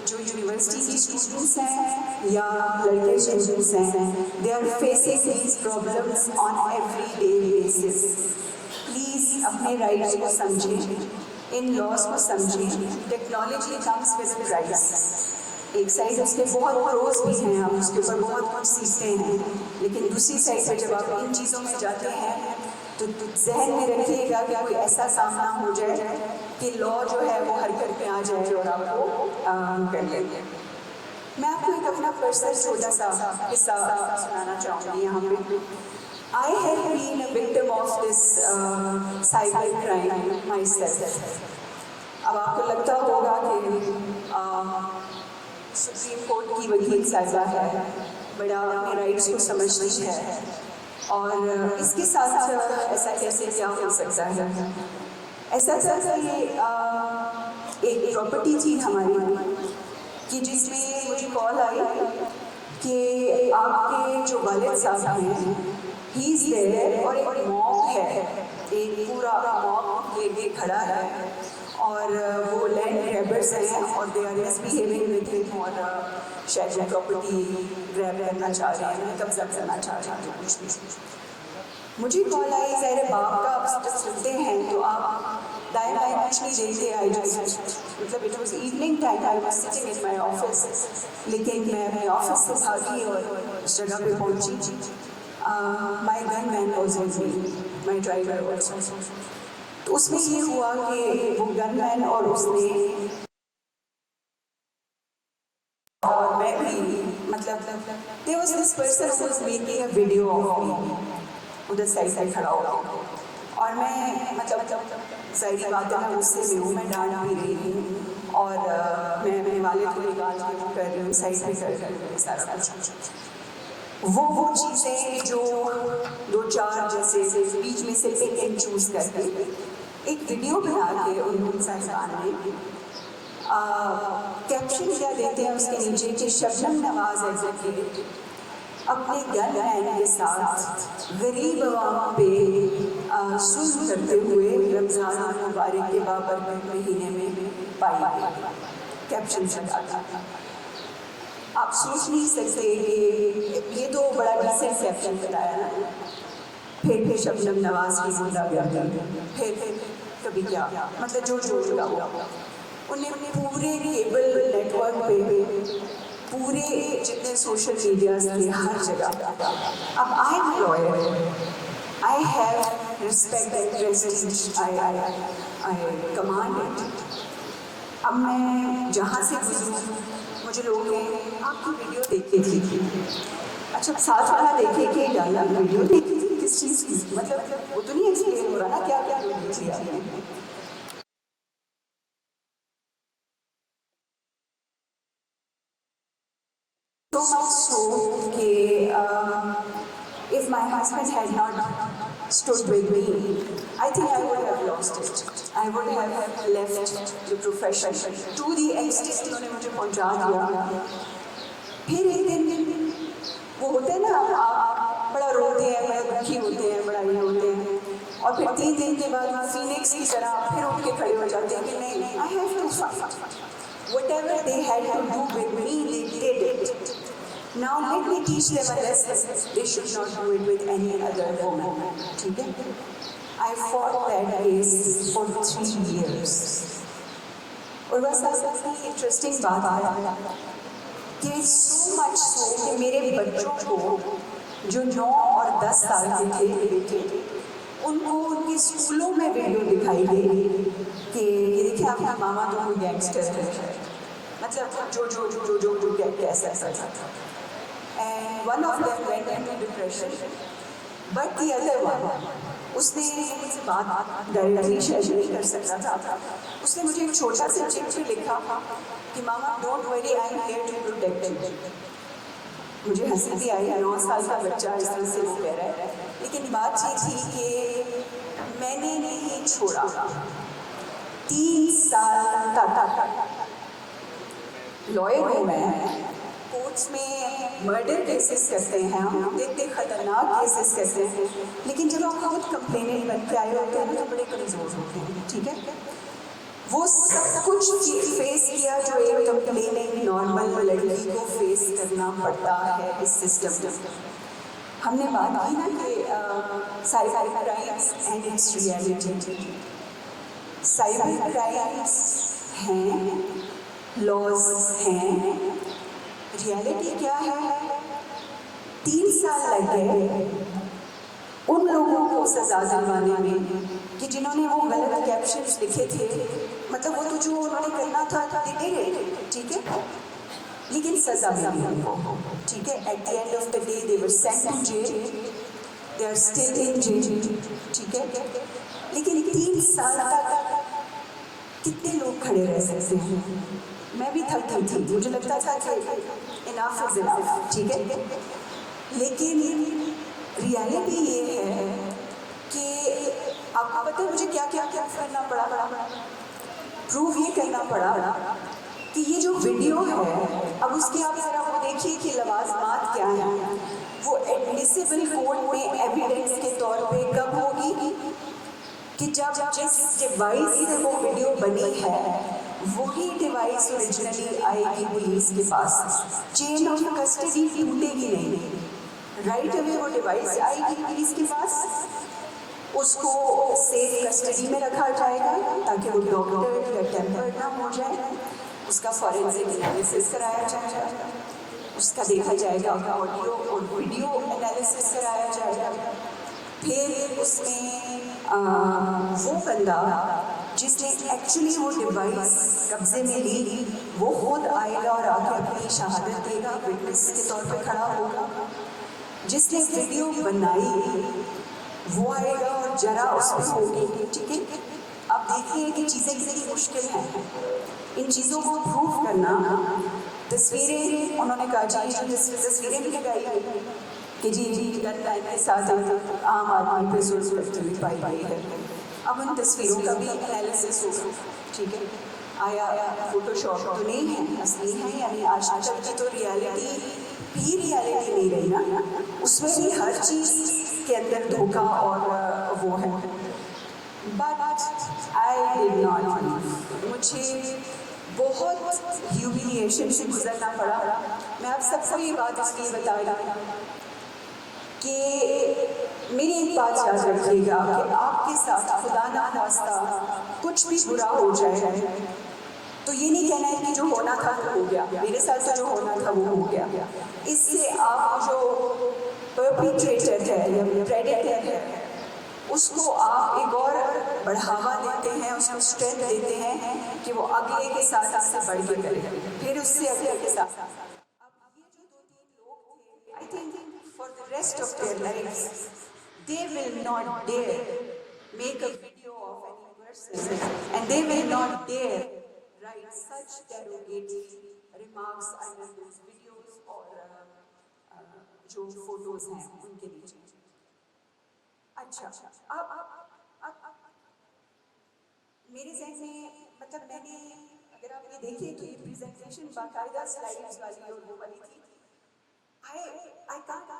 Speaker 4: جو یونیورسٹی کی اسٹوڈنٹس ہیں یا لڑکے اسٹوڈنٹس ہیں they are facing these problems on every day basis. Please اپنے رائٹس کو سمجھیں، ان لاس کو سمجھیں. Technology comes with prize. ایک سائڈ اس کے بہت پروز بھی ہیں، آپ اس کے اوپر بہت کچھ سیکھتے ہیں، لیکن دوسری سائڈ پہ جب آپ ان چیزوں میں جاتے ہیں تو ذہن میں رکھیے گا کہ کوئی ایسا سامنا ہو جائے کہ لا جو ہے وہ حرکت پہ آ جائے اور آپ کو کر لیں. میں آپ کو ایک اپنا پرسنل چھوٹا سا قصہ سنانا چاہوں گی یہاں پہ. I have been a victim of this cyber crime myself. اب آپ کو لگتا ہوگا کہ سپریم کورٹ کی وکیل صاحبہ ہے، بڑا اپنے رائٹس کو سمجھتی ہے، اور اس کے ساتھ ایسا کیسے کیا ہو سکتا ہے. ایسا تھا کہ ایک پراپرٹی تھی ہماری کہ جس میں مجھے کال آئی کہ آپ کے جو والد صاحب ہیں ہی از دیئر، اور ایک موب ہے، ایک پورا موب لے کے کھڑا ہے اور وہ لینڈ گریبرز ہیں اور they are misbehaving with ہم اور شاید وہ پراپرٹی گریب کرنا چاہ رہے ہیں, قبضہ کرنا چاہ رہے ہیں, کچھ بھی. مجھے کال آئی, ظاہر باپ کا آپ سنتے ہیں تو آپ دائیں بائیں کچھ نہیں دیکھتے. آئی مطلب it was evening time, I was sitting in my office, لیکن میں اپنے آفس سے بھاگی اور اس جگہ پہ پہنچی. My gunman was with me, my driver also. تو اس میں یہ ہوا کہ وہ گن مین اور اس نے اور میں بھی مطلب there was this person who was making a video of me, ادھر سائڈ پہ کھڑا ہوا, اور میں مطلب ظاہری بات ہے میں غصے میں ہوں, میں ڈانٹ بھی رہی ہوں اور میں اپنے والد کو نکال کے وہ کر رہی ہوں, سائڈ پہ کر رہی ہوں سارا کچھ. وہ چیزیں جو دو چار جیسے بیچ میں سے پک اینڈ چوز کر کے ایک ویڈیو بنا کے ان صاحبان نے کیپشن کیا دیتے ہیں اس کے نیچے کہ شبنم نواز ایگزیکٹلی اپنے گن مین کے ساتھ غریب عوام پہ ظلم کرتے ہوئے رمضان المبارک کے بابرکت مہینے میں پائی گئی. کیپشن لگا تھا. آپ سوچ نہیں سکتے کہ یہ تو بڑا ڈیسنٹ کیپشن بتایا نا. پھر شبنم نواز کی زندہ گردی, پھر کبھی کیا مطلب جو لگا ہوا. انہیں پورے کیبل نیٹ ورک پہ پورے جتنے سوشل میڈیاز تھے ہر جگہ. اب I am lower, I have respect and prestige, I command it. اب میں جہاں سے گزروں مجھے لوگ کہیں آپ کی ویڈیو دیکھی تھی. اچھا ساتھ والا دیکھے کہ ڈالا ویڈیو دیکھی تھی کس چیز کی, مطلب وہ تو نہیں ایکسپلین ہو رہا نا کیا کیا دیکھی آپ نے. So much so کہ if my husband had not stood with me, I think I would have lost it. I would have left the profession to the extent انہوں نے مجھے پہنچا دیا. پھر ایک دن وہ ہوتے ہیں نا, آپ بڑا روتے ہیں, بڑا دکھی ہوتے ہیں, بڑا یہ ہوتے ہیں, اور پھر 3 دن کے بعد فینکس کی طرح پھر اٹھ کے کھڑے ہو جاتے ہیں کہ نہیں, I have to fight. Whatever they had to do with me, they did it. Now let me teach them a lesson. They should not do it with any other woman. ٹھیک ہے. I fought that case for 3 years. اور بس ایسی interesting بات ہے کہ so much so کہ میرے بچوں کو جو 9 اور 10 سال کے تھے ان کو ان کے اسکولوں میں ویڈیو دکھائی گئی کہ یہ دیکھیں آپ کا ماما تو کوئی گینگسٹر ہے, مطلب جو کیسا ایسا. And one of them went into depression, but the other one, اس نے مجھ سے بات ڈائریکٹلی شیئر نہیں کر سکتا تھا. اس نے مجھے ایک چھوٹا سا چٹ پہ لکھا کہ mama don't worry, I am here to protect you. مجھے ہنسی بھی آئی, 9 سال کا بچہ اس طرح سے وہ کہہ رہا ہے, لیکن بات یہ تھی کہ میں نے نہیں چھوڑا. 3 سال تک لائر ہوں میں, کورٹس میں مرڈر کیسز کرتے ہیں ہم, اتنے خطرناک کیسز کرتے ہیں, لیکن جب آپ خود کمپلیننٹ بن کے آئے ہوتے ہیں تو بڑے کمزور ہوتے ہیں. ٹھیک ہے. وہ سب کچھ فیس کیا جو ایک کمپلیننگ نارمل لڑکی کو فیس کرنا پڑتا ہے اس سسٹم میں. ہم نے بات کی نا کہ cyber crimes and it's reality. Cyber crimes ہیں, لاز ہیں, ریئلٹی کیا ہے. 3 سال لگ گئے ان لوگوں کو سزا دلوانے میں کہ جنہوں نے وہ غلط کیپشنز لکھے تھے. مطلب وہ تو جو انہوں نے کرنا تھا ٹھیک ہے, لیکن سزا ملی ان کو. ٹھیک ہے. At the end of the day they were sent to jail, they are still in jail. ٹھیک ہے. لیکن 3 سال تک کتنے لوگ کھڑے رہ سکتے ہیں. میں بھی تھکی تھی, مجھے لگتا تھا کہ اناف از اناف. ٹھیک ہے. لیکن ریالٹی یہ ہے کہ آپ کو پتہ ہے مجھے کیا کرنا پڑا. پروو یہ کرنا پڑا کہ یہ جو ویڈیو ہے, اب اس کے آپ ذرا وہ دیکھیے کہ لوازمات کیا ہیں. وہ ایڈمیسیبل کورٹ میں ایویڈنس کے طور پہ کب ہوگی کہ جب جس ڈیوائس سے وہ ویڈیو بنی ہے وہی ڈیوائس اوریجنلی آئے گی پولیس کے پاس، چین آف کسٹڈی ٹوٹے گی نہیں، رائٹ اوے وہ ڈیوائس آئے گی پولیس کے پاس، اس کو سیف کسٹڈی میں رکھا جائے گا تاکہ وہ ڈاکٹر یا ٹیمپر نہ ہو جائے، اس کا فورینسک انالیسس کرایا جائے گا، اس کا دیکھا جائے گا آڈیو اور ویڈیو انالیسس کرایا جائے گا، پھر اس میں وہ بندہ جس نے ایکچولی وہ ڈیوائس قبضے میں لی وہ خود آئے گا اور آ کے اپنی شہادت دے گا، وٹنس کے طور پہ کھڑا ہوگا، جس نے ویڈیو بنائی وہ آئے گا اور جرا اس میں ہوگی، ٹھیک ہے۔ اب دیکھیے کہ چیزیں کتنی مشکل ہیں، ان چیزوں کو پروف کرنا، تصویریں انہوں نے کہا جی جو تصویریں بھی لگائی گئی کہ جی گن مین کے ساتھ عام آدمی پہ ظلم کرتی ہوئی پائی گئی ہے، اب ان تصویروں کا بھی انالیسس ہوگا، ٹھیک ہے، آیا فوٹو شاپ تو نہیں ہے، اصلی ہے، یعنی آج تک کی تو ریالٹی بھی ریالٹی نہیں رہی نا، اس میں بھی ہر چیز کے اندر دھوکہ اور وہ ہے، بٹ آئی ڈڈ ناٹ لیو، مجھے بہت ہیوملیشن سے گزرنا پڑا، میں آپ سب کو یہ بات اس لیے بتا رہی ہوں کہ میری ایک بات یاد رکھیے گا کہ آپ کے ساتھ خدا نہ خواستہ کچھ بھی برا ہو جائے تو یہ نہیں کہنا ہے کہ جو ہونا تھا وہ ہو گیا، میرے ساتھ تو جو ہونا تھا وہ ہو گیا، اس سے آپ جو پرپیٹریٹر ہے یا پریڈیٹر ہے اس کو آپ ایک اور بڑھاوا دیتے ہیں، اس کو اسٹرینتھ دیتے ہیں کہ وہ اگلے کے ساتھ اس سے بڑھ کے کرے، پھر اس سے اگلے کے ساتھ۔ اب یہ جو دو تین لوگ تھے I think for the rest of their lives they will not dare make a video of any person and they will not dare write such derogatory remarks under those videos اور جو فوٹوز ہیں ان کے نیچے۔ اچھا اب میرے ذہن میں مطلب میں نے اگر آپ یہ دیکھیں تو یہ پریزنٹیشن باقاعدہ سلائڈز والی اور وہ والی تھی، I can't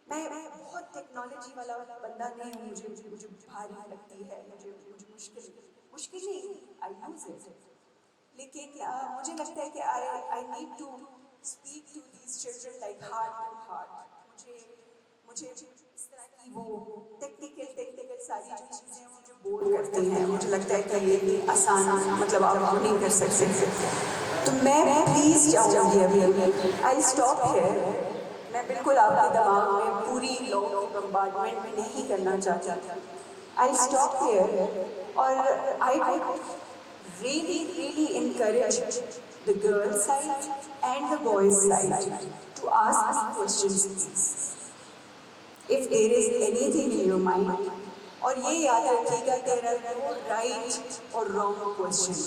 Speaker 4: میں بہت ٹیکنالوجی والا بندہ نہیں ہوں، مجھے بھاری لگتی ہے، مجھے مشکل نہیں، I use it، لیکن مجھے لگتا ہے کہ I need to speak to these children like heart to heart، مجھے اس طرح کی وہ ٹیکنیکل ساری جو چیزیں مجھے بور کرتی ہیں، مجھے لگتا ہے کہ یہ آسان مطلب آپ نہیں کر سکتے، تو میں پلیز چاہوں گی ابھی آئی اسٹاپ ہیئر، میں بالکل آپ کے دماغ میں پوری لا کی بمبارڈمنٹ نہیں کرنا چاہتی، آئی اسٹاپ ہیئر، اور I would really encourage the girl side and the boys side to ask me questions please if there is anything in your mind، اور یہ یاد رکھیے گا there are no right or wrong questions،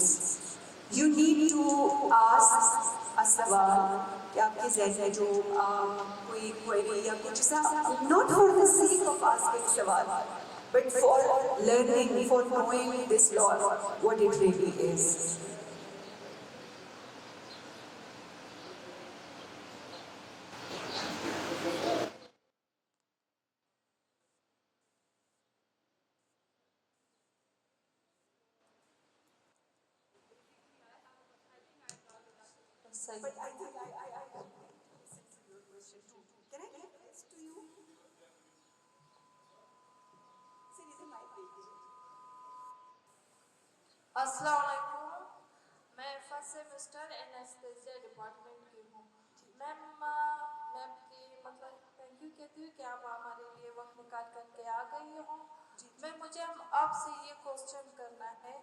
Speaker 4: you need to ask a سوال کہ آپ کے ذہن میں جو کوئی query یا کچھ سا not for the sake of asking سوال but for learning, for knowing this law, what it really is. But I think I listen to your question too. Can I give this to you? Sir, is it my baby?
Speaker 5: السلام علیکم، میں first semester anaesthesia department کی ہوں۔ میم میں آپ کی مطلب thank you کہتی ہوں کہ آپ ہمارے لیے وقت نکال کر کے آ گئی ہوں۔ مجھے آپ سے یہ کوشچن کرنا ہے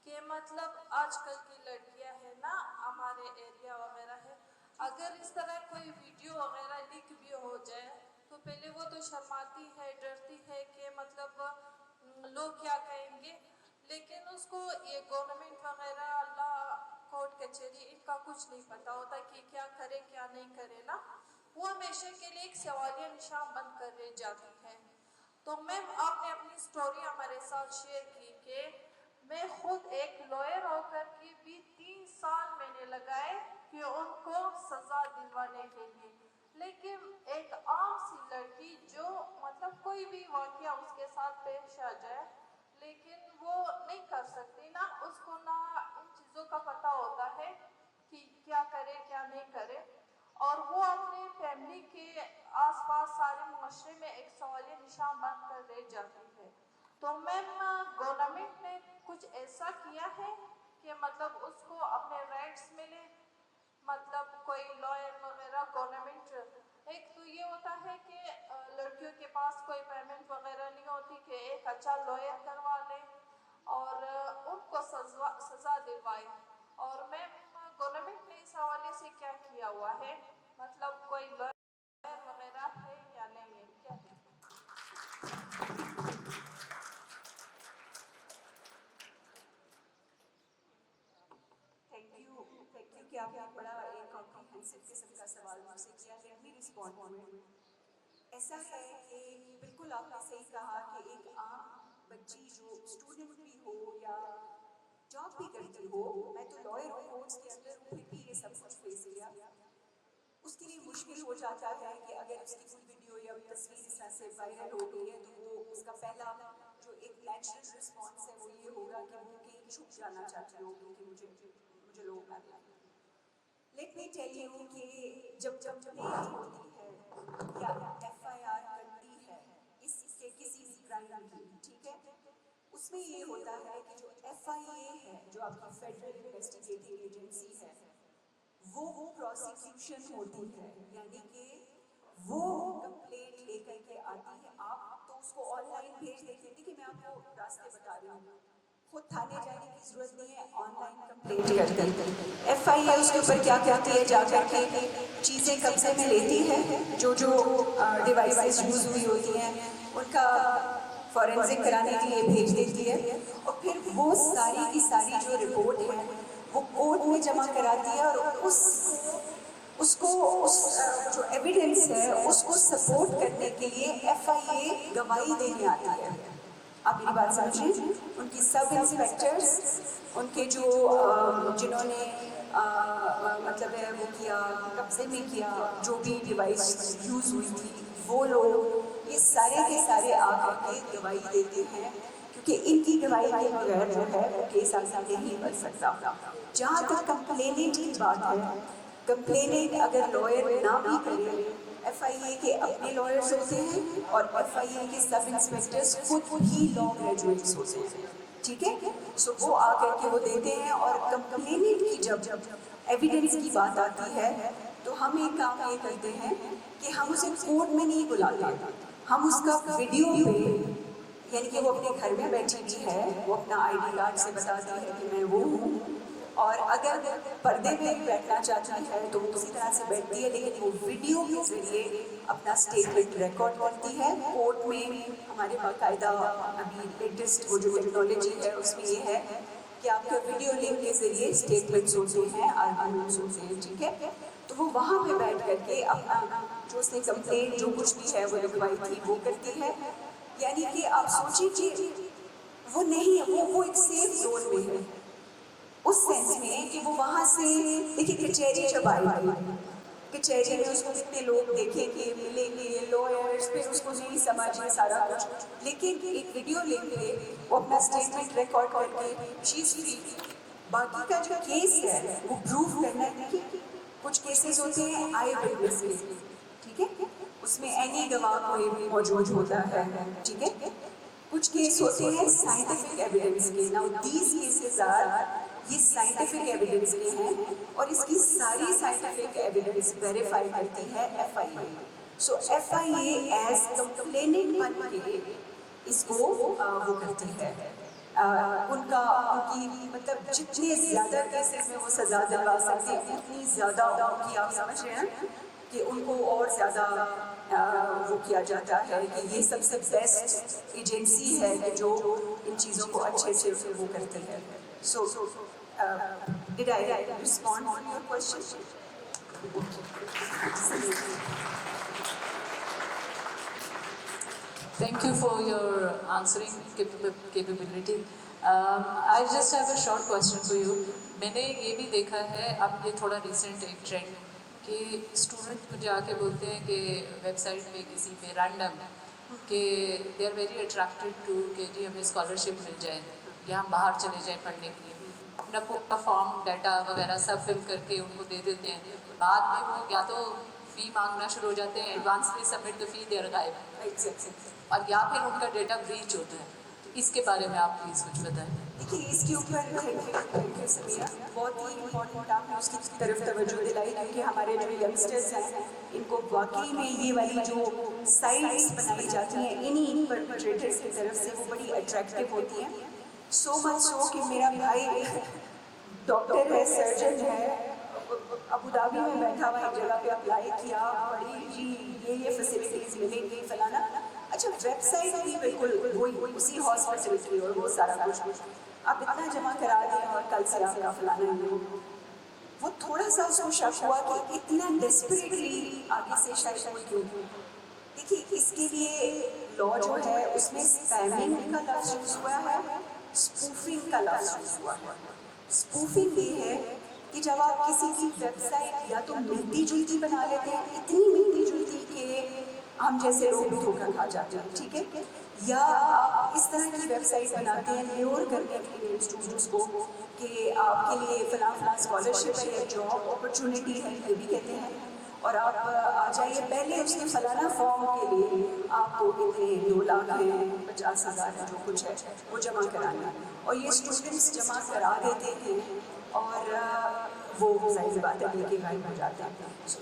Speaker 5: کہ مطلب آج کل کی لڑکیاں ہیں نا ہمارے ایریا وغیرہ ہے، اگر اس طرح کوئی ویڈیو وغیرہ لیک بھی ہو جائے تو پہلے وہ تو شرماتی ہے، ڈرتی ہے کہ مطلب لوگ کیا کہیں گے، لیکن اس کو یہ گورنمنٹ وغیرہ اللہ کورٹ کچہری ان کا کچھ نہیں پتا ہوتا کہ کیا کرے کیا نہیں کرے نا، وہ ہمیشہ کے لیے ایک سوالیہ نشان بن کر رہ جاتی ہے۔ تو میم آپ نے اپنی سٹوری ہمارے ساتھ شیئر کی کہ میں خود ایک لائر ہو کر کے بھی 3 سال میں نے لگائے کہ ان کو سزا دلوانے کے لیے، لیکن ایک عام سی لڑکی جو مطلب کوئی بھی واقعہ اس کے ساتھ پیش آ جائے لیکن وہ نہیں کر سکتی نا، اس کو نہ ان چیزوں کا پتہ ہوتا ہے کہ کیا کرے کیا نہیں کرے، اور وہ اپنے فیملی کے آس پاس سارے معاشرے میں ایک سوالیہ نشان بن کر رہ جاتی ہے. تو میم گورنمنٹ نے کچھ ایسا کیا ہے کہ مطلب اس کو اپنے رائٹس ملے، مطلب کوئی لائر وغیرہ گورنمنٹ. ایک تو یہ ہوتا ہے کہ لڑکیوں کے پاس کوئی پیمنٹ وغیرہ نہیں ہوتی کہ ایک اچھا لائر کروا لے اور ان کو سزا دلوائے. اور میم گورنمنٹ نے اس حوالے سے کیا کیا ہوا ہے، مطلب کوئی لائر وغیرہ ہے یا نہیں ہے، کیا ہے؟
Speaker 4: تھینک یو کہ آپ نے بڑا ایک کمپریہنسو قسم کا سوال مجھ سے کیا. Let me respond to it. ایسا ہے کہ بالکل آپ نے صحیح کہا کہ ایک عام بچی جو اسٹوڈنٹ بھی ہو یا جاب بھی کرتی ہو، میں تو لائر ہوں، کورٹس کے اندر ہوں، پھر بھی یہ سب کچھ فیس کیا. اس کے لیے مشکل ہو جاتا ہے کہ اگر اس کی کوئی ویڈیو یا تصویر اس طرح سے وائرل ہو گئی ہے تو وہ اس کا پہلا جو ایک نیچرل رسپانس ہے وہ یہ ہوگا کہ وہ کہیں چھپ جانا چاہتی ہوگی کہ مجھے لوگ نہ دیکھیں. لیٹ می ٹیل یو کہ جب کمپلینٹ ہوتی ہے یا ایف آئی آر کرتی ہے اس کے کسی بھی کرائم کی، ٹھیک ہے، اس میں یہ ہوتا ہے کہ جو ایف آئی اے ہے، جو آپ کی فیڈرل انویسٹیگیٹنگ ایجنسی ہے، وہ پروسیکیوشن ہوتی ہے، یعنی کہ وہ کمپلینٹ لے کر کے آتی ہے. آپ تو اس کو آن لائن بھیج دیتے ہیں. دیکھیے میں آپ کو راستے بتا رہی ہوں، خود تھانے جانے کی ضرورت نہیں ہے، آن لائن کمپلینٹ کرتے ہیں. ایف آئی اے اس کے اوپر کیا کرتی ہے، جا کر کے چیزیں قبضے میں لیتی ہے، جو ڈیوائسز یوز ہوئی ہوتی ہیں ان کا فورینزک کرانے کے لیے بھیج دیتی ہے، اور پھر وہ ساری کی ساری جو رپورٹ ہے وہ کورٹ میں جمع کراتی ہے، اور اس کو جو ایویڈنس ہے اس کو سپورٹ کرنے کے لیے ایف آئی اے گواہی دینے آتی ہے. آپ میری بات سمجھیں، ان کی سب انسپیکٹرز، ان کے جو جنہوں نے مطلب ہے وہ کیا، قبضے میں کیا جو بھی ڈیوائس یوز ہوئی تھی، وہ لوگ یہ سارے کے سارے آ کر کے گواہی دیتے ہیں، کیونکہ ان کی گواہی کے بغیر جو ہے وہ کیس آسان نہیں بن سکتا. جہاں تک کمپلیننٹ کی بات ہے، کمپلیننٹ اگر لائر نہ بھی کرے، ایف آئی اے کے اپنے لائرز ہوتے ہیں اور ایف آئی اے کے سب انسپیکٹرز خود ہی لا گریجویٹس ہوتے ہیں، ٹھیک ہے. سو وہ آ کر کے وہ دیتے ہیں، اور کمپلیننٹ کی جب ایویڈنس کی بات آتی ہے تو ہم ایک کام یہ کرتے ہیں کہ ہم اسے کورٹ میں نہیں بلاتے، ہم اس کا ویڈیو پہ، یعنی کہ وہ اپنے گھر میں بیٹھی ہوئی ہے، وہ اپنا آئی ڈی کارڈ سے بتاتی ہے کہ میں وہ ہوں، اور اگر پردے میں بیٹھنا چاہتی ہے تو وہ اسی طرح سے بیٹھتی ہے، لیکن وہ ویڈیو کے ذریعے اپنا اسٹیٹمنٹ ریکارڈ کرتی ہے. کورٹ میں ہمارے باقاعدہ ابھی لیٹسٹ وہ جو ٹیکنالوجی ہے اس میں یہ ہے کہ آپ کے ویڈیو لنک کے ذریعے اسٹیٹمنٹس ہوتے ہیں، آرگومنٹس ہوتے ہیں، ٹھیک ہے. تو وہ وہاں پہ بیٹھ کر کے اپنا جو اس نے کمپلینٹ جو کچھ بھی ہے وہ لکھوائی تھی وہ کرتی ہے. یعنی کہ آپ سوچیں کہ وہ نہیں، وہ ایک سیف زون میں ہے، اس سینس میں کہ وہ وہاں سے، دیکھیں کچہری جب آئی تھی، کچہری میں اس کو کتنے لوگ دیکھیں گے، ملیں گے، لائرز، پھر اس کو نہیں سمجھے سارا کچھ، لیکن ایک ویڈیو لنک پہ وہ اپنا اسٹیٹمنٹ ریکارڈ کر کے شی از فری. باقی کا جو کیس ہے وہ پروف کرنا ہے. کچھ کیسز ہوتے ہیں آئی وٹنس کے، ٹھیک ہے، اس میں اینی گواہ کوئی بھی موجود ہوتا ہے، ٹھیک ہے. کچھ کیس ہوتے ہیں سائنٹیفک ایویڈنس کے. ناؤ دیز کیسز آر، یہ سائنٹیفک ایویڈنس کے ہیں، اور اس کی ساری سائنٹیفک ایویڈنس ویریفائی کرتی ہے F I a. So F I a as complainant بن کے اس کو وہ کرتی ہے، ان کی مطلب جتنے زیادہ کیسز میں وہ سزا دلوا سکتے ہیں اتنی زیادہ ان کی، آپ سمجھ رہے ہیں کہ ان کو اور زیادہ وہ کیا جاتا ہے کہ یہ سب سے بیسٹ ایجنسی ہے کہ جو ان چیزوں کو اچھے سے وہ کرتی ہے. So did I respond on your question?
Speaker 2: Thank you for your answering capability. I just have a short question for you. میں نے یہ بھی دیکھا ہے، اب یہ تھوڑا ریسنٹ ایک ٹرینڈ کہ اسٹوڈنٹ مجھے آ کے بولتے ہیں کہ ویب سائٹ پہ کسی پہ رینڈم کہ they are very attracted to کہ جی ہمیں اسکالرشپ مل جائے یا ہم باہر چلے جائیں پڑھنے کے لیے، اپنا پورا فارم ڈیٹا وغیرہ سب فل کر کے ان کو دے دیتے ہیں، بعد میں وہ یا تو فی مانگنا شروع ہو جاتے ہیں، ایڈوانسلی سبمٹ دا فی، دے آر غائب، اور یا پھر ان کا ڈیٹا بریچ ہوتا ہے. تو اس کے بارے میں آپ پلیز کچھ بتائیں.
Speaker 4: دیکھیے اس کے اوپر سمیرہ بہت ہی امپورٹنٹ آپ نے اس کی طرف توجہ دلائی، کیونکہ ہمارے جو ینگسٹرز ہیں ان کو واقعی میں یہ والی جو سائٹس بنائی جاتی ہیں انہی پرپیٹریٹرز کی طرف سے وہ بڑی اٹریکٹیو ہوتی ہیں. سو مچ سو کہ میرا بھائی ڈاکٹر ہے، سرجن ہے، ابو دھابی میں بیٹھا ہوا ایک جگہ پہ اپلائی کیا، بڑی جی یہ فیسلٹیز ملیں گی فلانا. اچھا ویب سائٹ بھی بالکل وہی اسی ہاسپٹل کی اور وہ سارا کچھ آپ اتنا جمع کرا دیں اور کل سے آپ کا فلانا ہی. وہ تھوڑا سا اس کو شک ہوا کہ اتنا ڈیسپریٹلی آگے سے شاید کوئی کیوں. دیکھیے اس کے لیے لا جو ہے اس میں اسپیمنگ کا لفظ یوز ہوا ہے، اسپوفنگ کا لفظ یوز ہوا ہے. اسپوفنگ یہ ہے کہ جب آپ کسی کی ویب سائٹ یا تو ملتی جلتی بنا لیتے ہیں، اتنی ملتی جلتی کہ ہم جیسے لوگ بھی دھوکہ کھا جاتے ہیں، ٹھیک ہے، یا آپ اس طرح کی ویب سائٹ بناتے ہیں لیور کرنے کے لیے اسٹوڈنٹس کو کہ آپ کے لیے فلاں فلاں اسکالرشپ ہے یا جاب اپرچونیٹی ہے، یہ بھی کہتے ہیں، اور آپ آ جائیے. پہلے اس کے فلانا فارم کے لیے آپ کو اتنے 2 لاکھ ہیں، 50,000 ہے، جو کچھ ہے وہ جمع کرانا ہے. اور یہ اسٹوڈنٹس جمع کرا دیتے تھے اور وہ ظاہر بات ہے لے کے غائب ہو جاتے ہیں.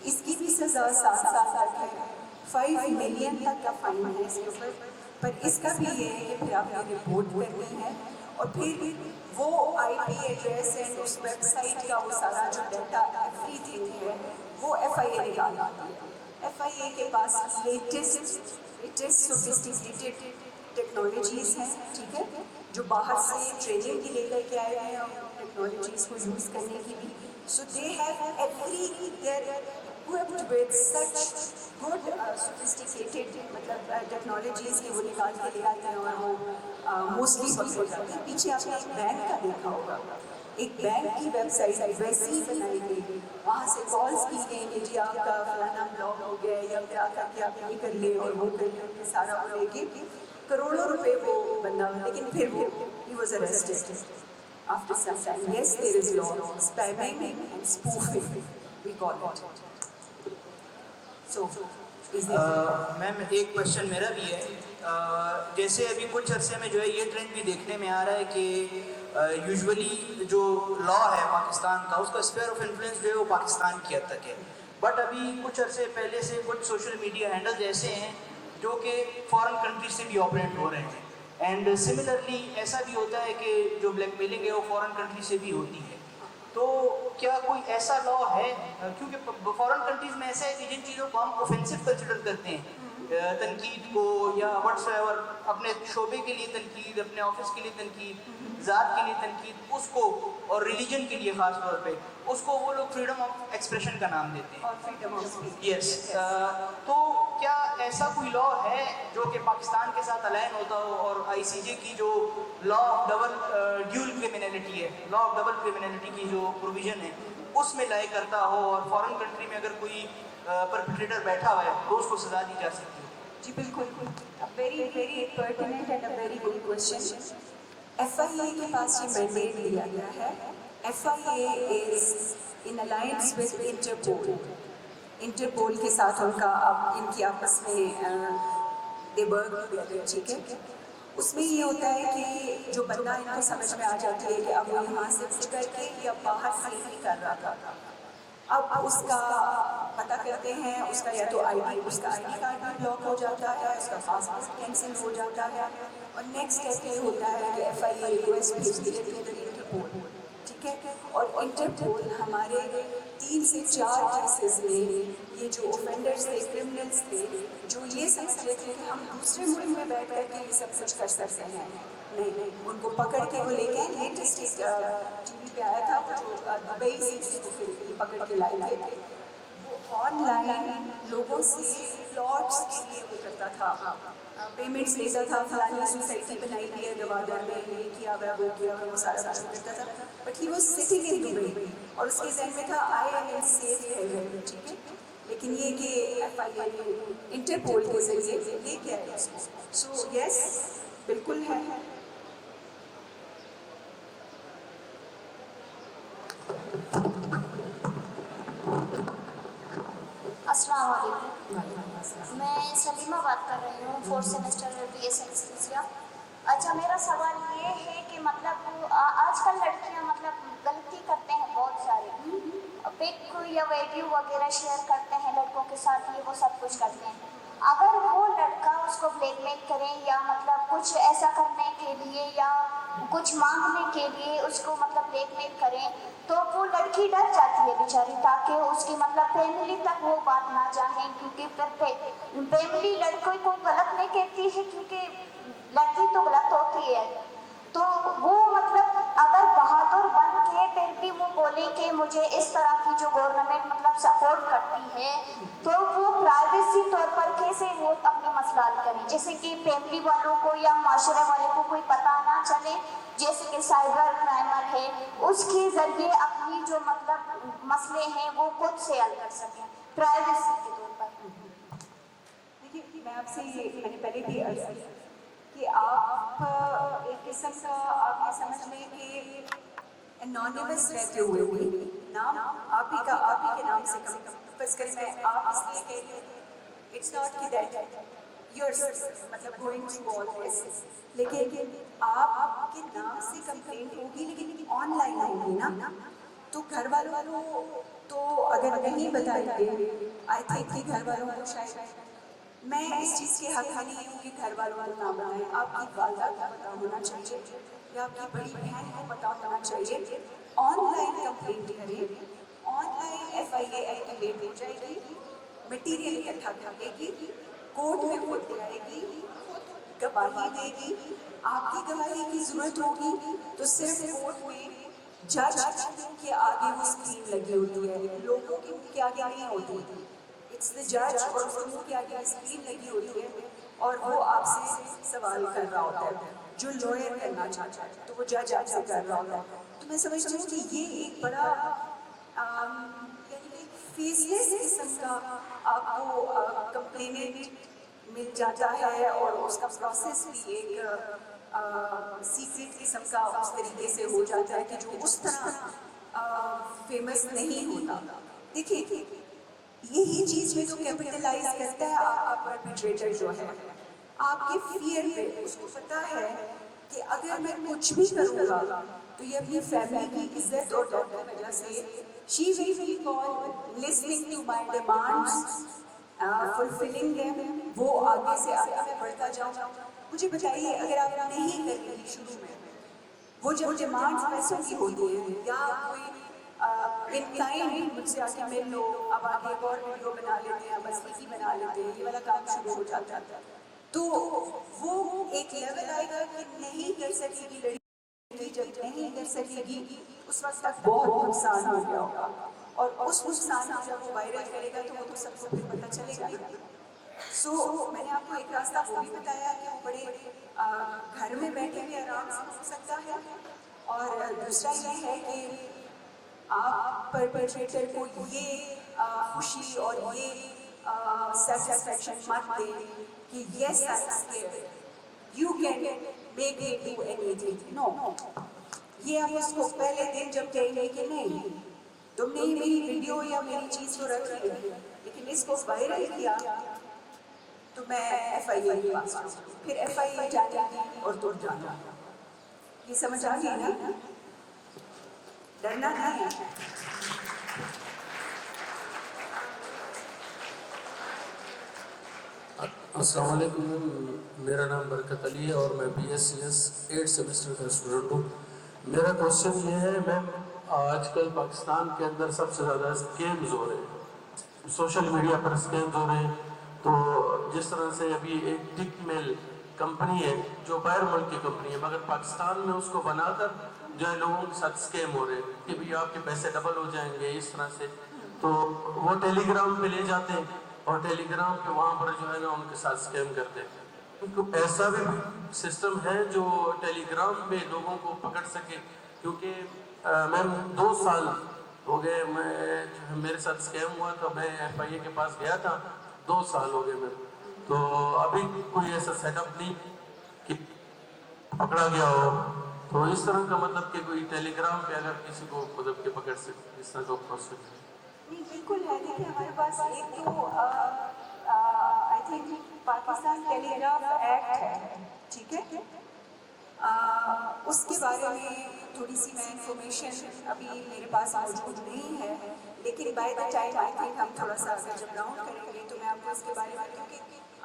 Speaker 4: اس کی بھی سزا 7 سال تک ہے، 5 ملین تک کا فائن ہے اس کے اوپر. پر اس کا بھی یہ ہے کہ پھر آپ نے رپورٹ کرنی ہے، اور پھر وہ آئی پی ایڈریس ہے، اس ویب سائٹ کا وہ سارا جو ڈیٹا ایوری تھنگ ہے وہ ایف آئی اے نکال آتی ہے. ایف آئی اے کے پاس لیٹسٹ سوفسٹیکیٹڈ ٹیکنالوجیز ہیں، ٹھیک ہے، جو باہر سے ٹریننگ بھی لے کر کے آئے ہیں اور ٹیکنالوجیز کو یوز کرنے کی بھی. So they have every they're equipped with such good sophisticated مطلب ٹیکنالوجیز کی وہ نکال کے لے آتے ہیں اور وہ موسٹلی وقت ہو جاتے ہیں. پیچھے آپ نے ایک بینک کا دیکھا ہوگا، ایک بینک کی ویب سائٹ ویسی ہی بنائی گئی، وہاں سے کالس کی گئی کہ جی آپ کا فلانا بلاک ہو گیا یا پھر آ کر کے آپ یہ کر لیں اور وہ کر لیں، کہ سارا وہ لے کے کروڑوں روپے وہ بندہ. لیکن پھر وہ he was arrested after some time. Yes, there is law, spamming and spoofing we call it. So
Speaker 6: میم ایک کوشچن میرا بھی ہے. جیسے ابھی کچھ عرصے میں جو ہے یہ ٹرینڈ بھی دیکھنے میں آ رہا ہے کہ یوزولی جو لا ہے پاکستان کا اس کا اسفیئر آف انفلوئنس جو ہے وہ پاکستان کی حد تک ہے، بٹ ابھی کچھ عرصے پہلے سے کچھ سوشل میڈیا ہینڈلز ایسے ہیں جو کہ فارن کنٹریز سے بھی آپریٹ ہو رہے ہیں. اینڈ سملرلی ایسا بھی ہوتا ہے کہ جو بلیک میلنگ ہے وہ فارن کنٹری سے بھی ہوتی ہے. تو کیا کوئی ایسا لا ہے، کیونکہ فارن کنٹریز میں ایسا ہے کہ جن چیزوں کو ہم اوفینسو کنسیڈر کرتے ہیں، تنقید کو یا واٹس ایور، اپنے شعبے کے لیے تنقید، اپنے آفس کے لیے تنقید، ذات کے لیے تنقید، اس کو، اور ریلیجن کے لیے خاص طور پہ اس کو وہ لوگ فریڈم آف ایکسپریشن کا نام دیتے ہیں.
Speaker 4: اور فریڈم آف اسپیچ.
Speaker 6: یس. تو کیا ایسا کوئی لا ہے جو کہ پاکستان کے ساتھ الائن ہوتا ہو اور آئی سی جے کی جو لا آف ڈیول کرمینلٹی ہے، لا آف ڈبل کرمینلٹی کی جو پروویژن ہے اس میں لائے کرتا ہو، اور فارن کنٹری میں اگر کوئی پرپیٹریٹر بیٹھا ہوا ہے تو اس کو سزا دی جا سکتی ہے؟
Speaker 4: جی بالکل، very very pertinent and a very good question. F I A کے پاس یہ مینڈیٹ دیا گیا ہے. F I A is in alliance with Interpol. Interpol کے ساتھ ان کا اب ان کی آپس میں دے ورک ٹوگیدر، ٹھیک ہے. اس میں یہ ہوتا ہے کہ جو بندہ ان کو سمجھ میں آ جاتی ہے کہ اب وہ یہاں سے کچھ کر کے یا باہر سے ہی کر رہا تھا، اب اس کا پتہ کرتے ہیں، اس کا یا تو آئی ڈی کارڈ بھی بلاک ہو جاتا ہے، اس کا پاسپورٹ کینسل ہو جاتا ہے، اور نیکسٹ اسٹیپ یہ ہوتا ہے کہ ایف آئی اے ریکویسٹ بھیجتی ہے ٹو انٹرپول، ٹھیک ہے. اور انٹرپول ہمارے 3 سے 4 کیسز میں یہ جو اوفینڈرس تھے، کرمنلس تھے، جو یہ سمجھ رہے تھے کہ ہم دوسرے ملک میں بیٹھ کر کے یہ سب کچھ کر سکتے ہیں، نہیں، ان کو پکڑ کے وہ لے گئے. لیٹسٹ ایک ٹی وی پہ آیا تھا جو دبئی سے جس کو پھر پکڑ کے لائے تھے، وہ آن لائن لوگوں سے پلاٹس کے لیے وہ کرتا تھا، پیمنٹس لیتا تھا، فلانی سوسائٹی بنائی ہوئی ہے گوادر میں، یہ کیا ہوا وہ کیا ہوا، وہ سارا کچھ کرتا تھا. But he was sitting in Dubai, اور اس کے ذہن میں تھا I am in safe haven, ٹھیک ہے. لیکن یہ کہ FIA نے انٹرپول کے ذریعے لے کے آئے اس کو. سو یس بالکل ہے.
Speaker 7: السلام علیکم. میں سلیمہ بات کر رہی ہوں, 4th سیمسٹر BS اینستھیزیا. اچھا, میرا سوال یہ ہے کہ مطلب آج کل لڑکیاں مطلب غلطی کرتے ہیں بہت سارے, پک یا ویڈیو وغیرہ شیئر کرتے ہیں لڑکوں کے ساتھ, یہ وہ سب کچھ کرتے ہیں. اگر وہ لڑکا اس کو بلیک میل کرے یا مطلب کچھ ایسا کرنے کے لیے یا کچھ مانگنے کے لیے اس کو مطلب بلیک میل کریں, تو وہ لڑکی ڈر جاتی ہے بیچاری, تاکہ اس کی مطلب فیملی تک وہ بات نہ جائیں, کیونکہ پھر فیملی لڑکوں کو غلط نہیں کہتی ہے, کیونکہ لڑکی تو غلط ہوتی ہے. تو وہ مطلب اگر بہادر بن کے پھر بھی وہ بولے کہ مجھے اس طرح کی جو گورنمنٹ مطلب سپورٹ کرتی ہے, تو وہ پرائیویسی طور پر کیسے وہ اپنے مسئلہ حل کریں, جیسے کہ فیملی والوں کو یا معاشرے والوں کو کوئی پتہ نہ چلے, جیسے کہ سائبر کرائمر ہے, اس کے ذریعے اپنی جو مطلب مسئلے ہیں وہ خود سے حل کر سکیں پرائیویسی کے طور پر.
Speaker 4: دیکھیے, میں آپ سے میں نے پہلے بھی عرض کیا کہ آپ ایک قسم کا آپ یہ سمجھ لیں کہ انانیمس رہتے ہوئے بھی نام آپ ہی کے نام سے فرض کریں میں آپ اس لیے کہ اٹس ناٹ کہ دیٹ یور مطلب گوئنگ ٹو آل دس, لیکن آپ کے نام سے کمپلینٹ ہوگی لیکن آن لائن ہوگی نا, تو گھر والوں کو تو اگر نہیں بتائیں گے, آئی تھنک کہ گھر والوں کو شاید میں اس چیز کے حق میں نہیں ہوں کہ گھر والوں کو نہ بتائیں. آپ کی والدہ کو پتہ ہونا چاہیے یا آپ کی بڑی بہن کو پتہ ہونا چاہیے. آن لائن کمپلینٹ کریں, آن لائن FIA ایکٹیویٹ ہو جائے گی, مٹیریل اکٹھا کرے گی, کورٹ میں خود جائے گی, گواہی دے گی. آپ کی گواہی کی ضرورت ہوگی تو صرف کورٹ میں جج کے آگے وہ اسکرین لگی ہوتی ہے, لوگوں کے آگے نہیں ہوتی. اٹس دا جج اور اس کے آگے اسکرین لگی ہوتی ہے اور وہ آپ سے سوال کر رہا ہوتا ہے, جو لوئر کرنا چاہتا ہے تو وہ جج آپ سے کر رہا ہوتا ہے. تو میں سمجھتی ہوں کہ یہ ایک بڑا یعنی فیس لیس قسم کا آپ کو کمپلینٹ مل جاتا ہے, اور اس کا پروسیس بھی ایک سیکرٹ قسم کا اس طریقے سے ہو جاتا ہے کہ جو اس طرح فیمس نہیں ہوتا. دیکھیے, یہی چیز میں جو کیپٹلائز کرتا ہے آپ کا پرپیٹریٹر جو ہے, آپ کے فیئر پہ. اس کو پتہ ہے کہ اگر میں کچھ بھی کروں گا تو یہ اپنی فیملی کی عزت اور ڈر کی وجہ سے she will keep on listening to my demands, fulfilling them. وہ آگے سے آگے میں بڑھتا جاؤں. مجھے بتائیے, اگر آپ نہیں کر رہی شروع میں, وہ جب ڈیمانڈ پیسوں کی ہوتی ہے یا کوئی ان کائنڈ مجھ سے آ کے مل لو, اب آگے ایک اور ویڈیو بنا لیتے ہیں, بس اسی بنا لیتے ہیں, یہ والا کام شروع ہو جاتا ہے, تو وہ ایک لیول آئے گا کہ نہیں کر سکے گی لڑکی, جب نہیں کر سکے گی اس وقت تک بہت نقصان ہو گیا ہوگا, اور اس نقصان کو جب وہ وائرل کرے گا تو وہ تو سب کو پھر پتہ چلے گا. سو میں نے آپ کو ایک راستہ وہ بھی بتایا کہ وہ بڑے گھر میں بیٹھے ہوئے آرام سے ہو سکتا ہے, اور دوسرا یہ ہے کہ آپ پرپیٹریٹر کو یہ خوشی اور یہ سیٹسفیکشن مت دیں کہ yes I am scared, you can make me do anything. No, یہ آپ اس کو پہلے دن جب کہیں گے کہ نہیں تم نے ہی میری ویڈیو یا میری چیز کو رکھ لی لیکن اس کو وائرل کیا تو میں FIA کے پاس جاؤں, پھر FIA جانے گی اور تو جانا. یہ سمجھ آ گئی نا, ڈرنا نہیں ہے.
Speaker 8: السلام علیکم, میرا نام برکت علی ہے اور میں BSCS 8 سیمسٹر کا اسٹوڈنٹ ہوں. میرا کوشچن یہ ہے, میم آج کل پاکستان کے اندر سب سے زیادہ اسکیمز ہو رہے ہیں, سوشل میڈیا پر اسکیمز ہو رہے ہیں. تو جس طرح سے ابھی ایک ٹک میل کمپنی ہے جو باہر ملک کی کمپنی ہے, مگر پاکستان میں اس کو بنا کر جو ہے لوگوں کے ساتھ اسکیم ہو رہے ہیں کہ بھئی آپ کے پیسے ڈبل ہو جائیں گے اس طرح سے. تو وہ ٹیلی گرام پہ لے جاتے ہیں اور ٹیلی گرام پہ وہاں پر جو ہے نا ان کے ساتھ اسکیم کرتے ہیں. ایسا بھی سسٹم ہے جو ٹیلی گرام پہ لوگوں کو پکڑ سکے, کیونکہ میم 2 سال ہو گئے. میں جو ہے میرے ساتھ اسکیم ہوا تھا, میں FIA کے پاس گیا تھا, 2 سال ہو گئے میرے. تو ابھی کوئی ایسا سیٹ اپ نہیں کہ پکڑا گیا ہو. تو اس طرح کا مطلب کہ کوئی ٹیلی گرام پہ اگر کسی کو مطلب کہ پکڑ سکتے اس طرح کا پروسیس
Speaker 4: نہیں بالکل ہے. دیکھیے ہمارے پاس ایک تو I think Pakistan telegraph act ہے, ٹھیک ہے, اس کے بارے میں تھوڑی سی میں انفارمیشن ابھی میرے پاس موجود نہیں ہے, لیکن by the time I think ہم تھوڑا سا اگر جب راؤنڈ کریں گے تو میں آپ کو اس کے بارے میں, کیونکہ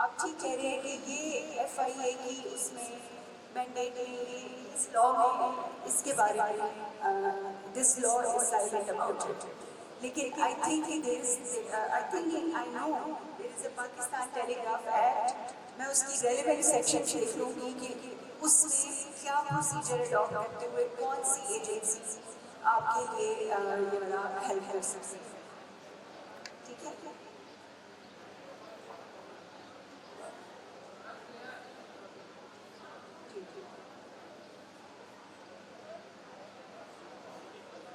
Speaker 4: آپ ٹھیک کہہ رہے ہیں کہ یہ FIA کی اس میں مینڈیٹری اس لا میں اس کے بارے میں this law is silent about it. لیکن I think I know there is a Pakistan telegraph act. میں اس کی ریلیونٹ سیکشن دیکھ لوں گی کہ اس میں کیا پروسیجر اڈاپٹ کرتے ہوئے کون سی ایجنسی آپ کے لیے یہ والا ہیلپ کر سکتی ہے. ٹھیک ہے,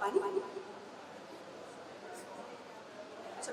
Speaker 4: پانی اچھا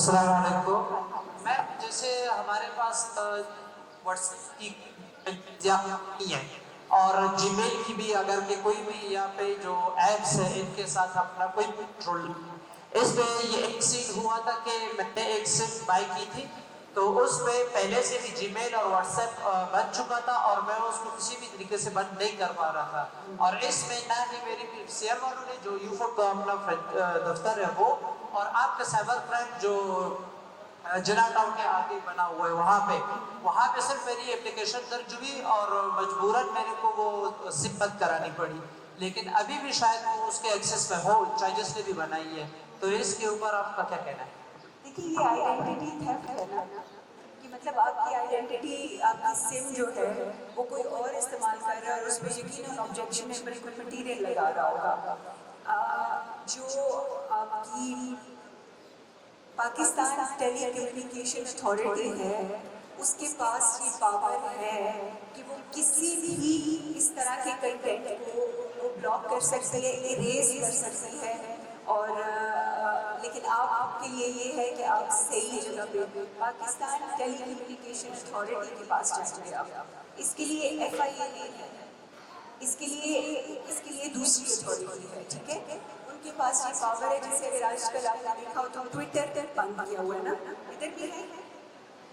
Speaker 6: السلام علیکم. میم جیسے ہمارے پاس واٹس ایپ کی نہیں ہے اور جی میل کی بھی, اگر کہ کوئی بھی یہاں پہ جو ایپس ہے ان کے ساتھ اپنا کوئی بھی کنٹرول نہیں. اس پہ یہ ایک سین ہوا تھا کہ میں نے ایک سم بائی کی تھی, تو اس پہ پہلے سے بھی جی میل اور واٹس ایپ بن چکا تھا اور میں اس کو کسی بھی طریقے سے بند نہیں کر پا رہا تھا. اور اس میں نہ ہی میری CM والوں نے جو یوفوڈ کا اپنا دفتر ہے وہ, اور آپ کا سائبر کرائم جو جنا ٹاؤن کے آگے بنا ہوا ہے وہاں پہ صرف میری اپلیکیشن درج ہوئی اور مجبوراً میرے کو وہ سم بند کرانی پڑی. لیکن ابھی بھی شاید وہ اس کے ایکسس میں ہو, چارجز نے بھی بنائی ہے. تو اس کے اوپر آپ کا کیا کہنا ہے؟
Speaker 4: دیکھیے یہ آئیڈینٹی تھیفٹ ہے نا, کہ مطلب آپ کی آئیڈینٹی, آپ کی سم جو ہے وہ کوئی اور استعمال کر رہا ہے اور اس پہ یقیناً آبجیکشنیبل کوئی مٹیریل لگا رہا ہوگا. جو آپ کی پاکستان ٹیلی کمیونیکیشن اتھارٹی ہے اس کے پاس یہ پاور ہے کہ وہ کسی بھی اس طرح کے کنٹینٹ کو وہ بلاک کر سکتی ہے, اریز کر سکتی ہے. اور لیکن آپ کے لیے یہ ہے کہ آپ صحیح جگہ پہ پاکستان ٹیلی کمیونیکیشن اتھارٹی کے پاس جائیں گے. آپ اس کے لیے FIA نہیں ہے, اس کے لیے دوسری اتھارٹی ہے, ٹھیک ہے. ان کے پاس یہ پاور ہے. جیسے اگر آج کل آپ نے دیکھا ہو تو ٹویٹر بند کیا ہوا ہے نا, ادھر بھی ہے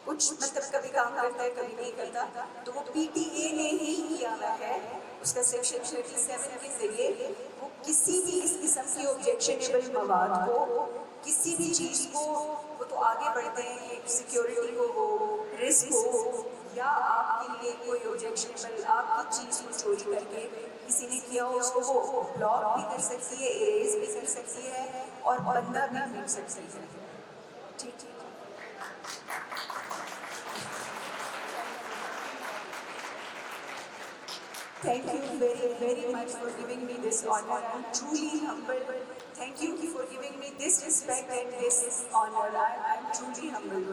Speaker 4: کچھ مطلب کبھی کام کرتا ہے کبھی نہیں کرتا, تو وہ PTA نے ہی کیا ہوا ہے. اس کا سیکشن 37 کے ذریعے وہ کسی بھی اس قسم کی آبجیکشنیبل مواد کو, کسی بھی چیز کو, وہ تو آگے بڑھتے ہیں کہ سیکیورٹی کو وہ رسک ہو یا آپ کے لیے کوئی آبجیکشنیبل آپ کی چیز کو چوری کر کے کسی نے کیا ہو اس کو وہ بلاک بھی کر سکتی ہے, اریز بھی کر سکتی ہے اور بندہ بھی مل سکتی ہے. ٹھیک ہے. Thank you very, very much for giving me this honor. I am truly humbled. Thank you for giving me this respect and this honor. I am truly humbled.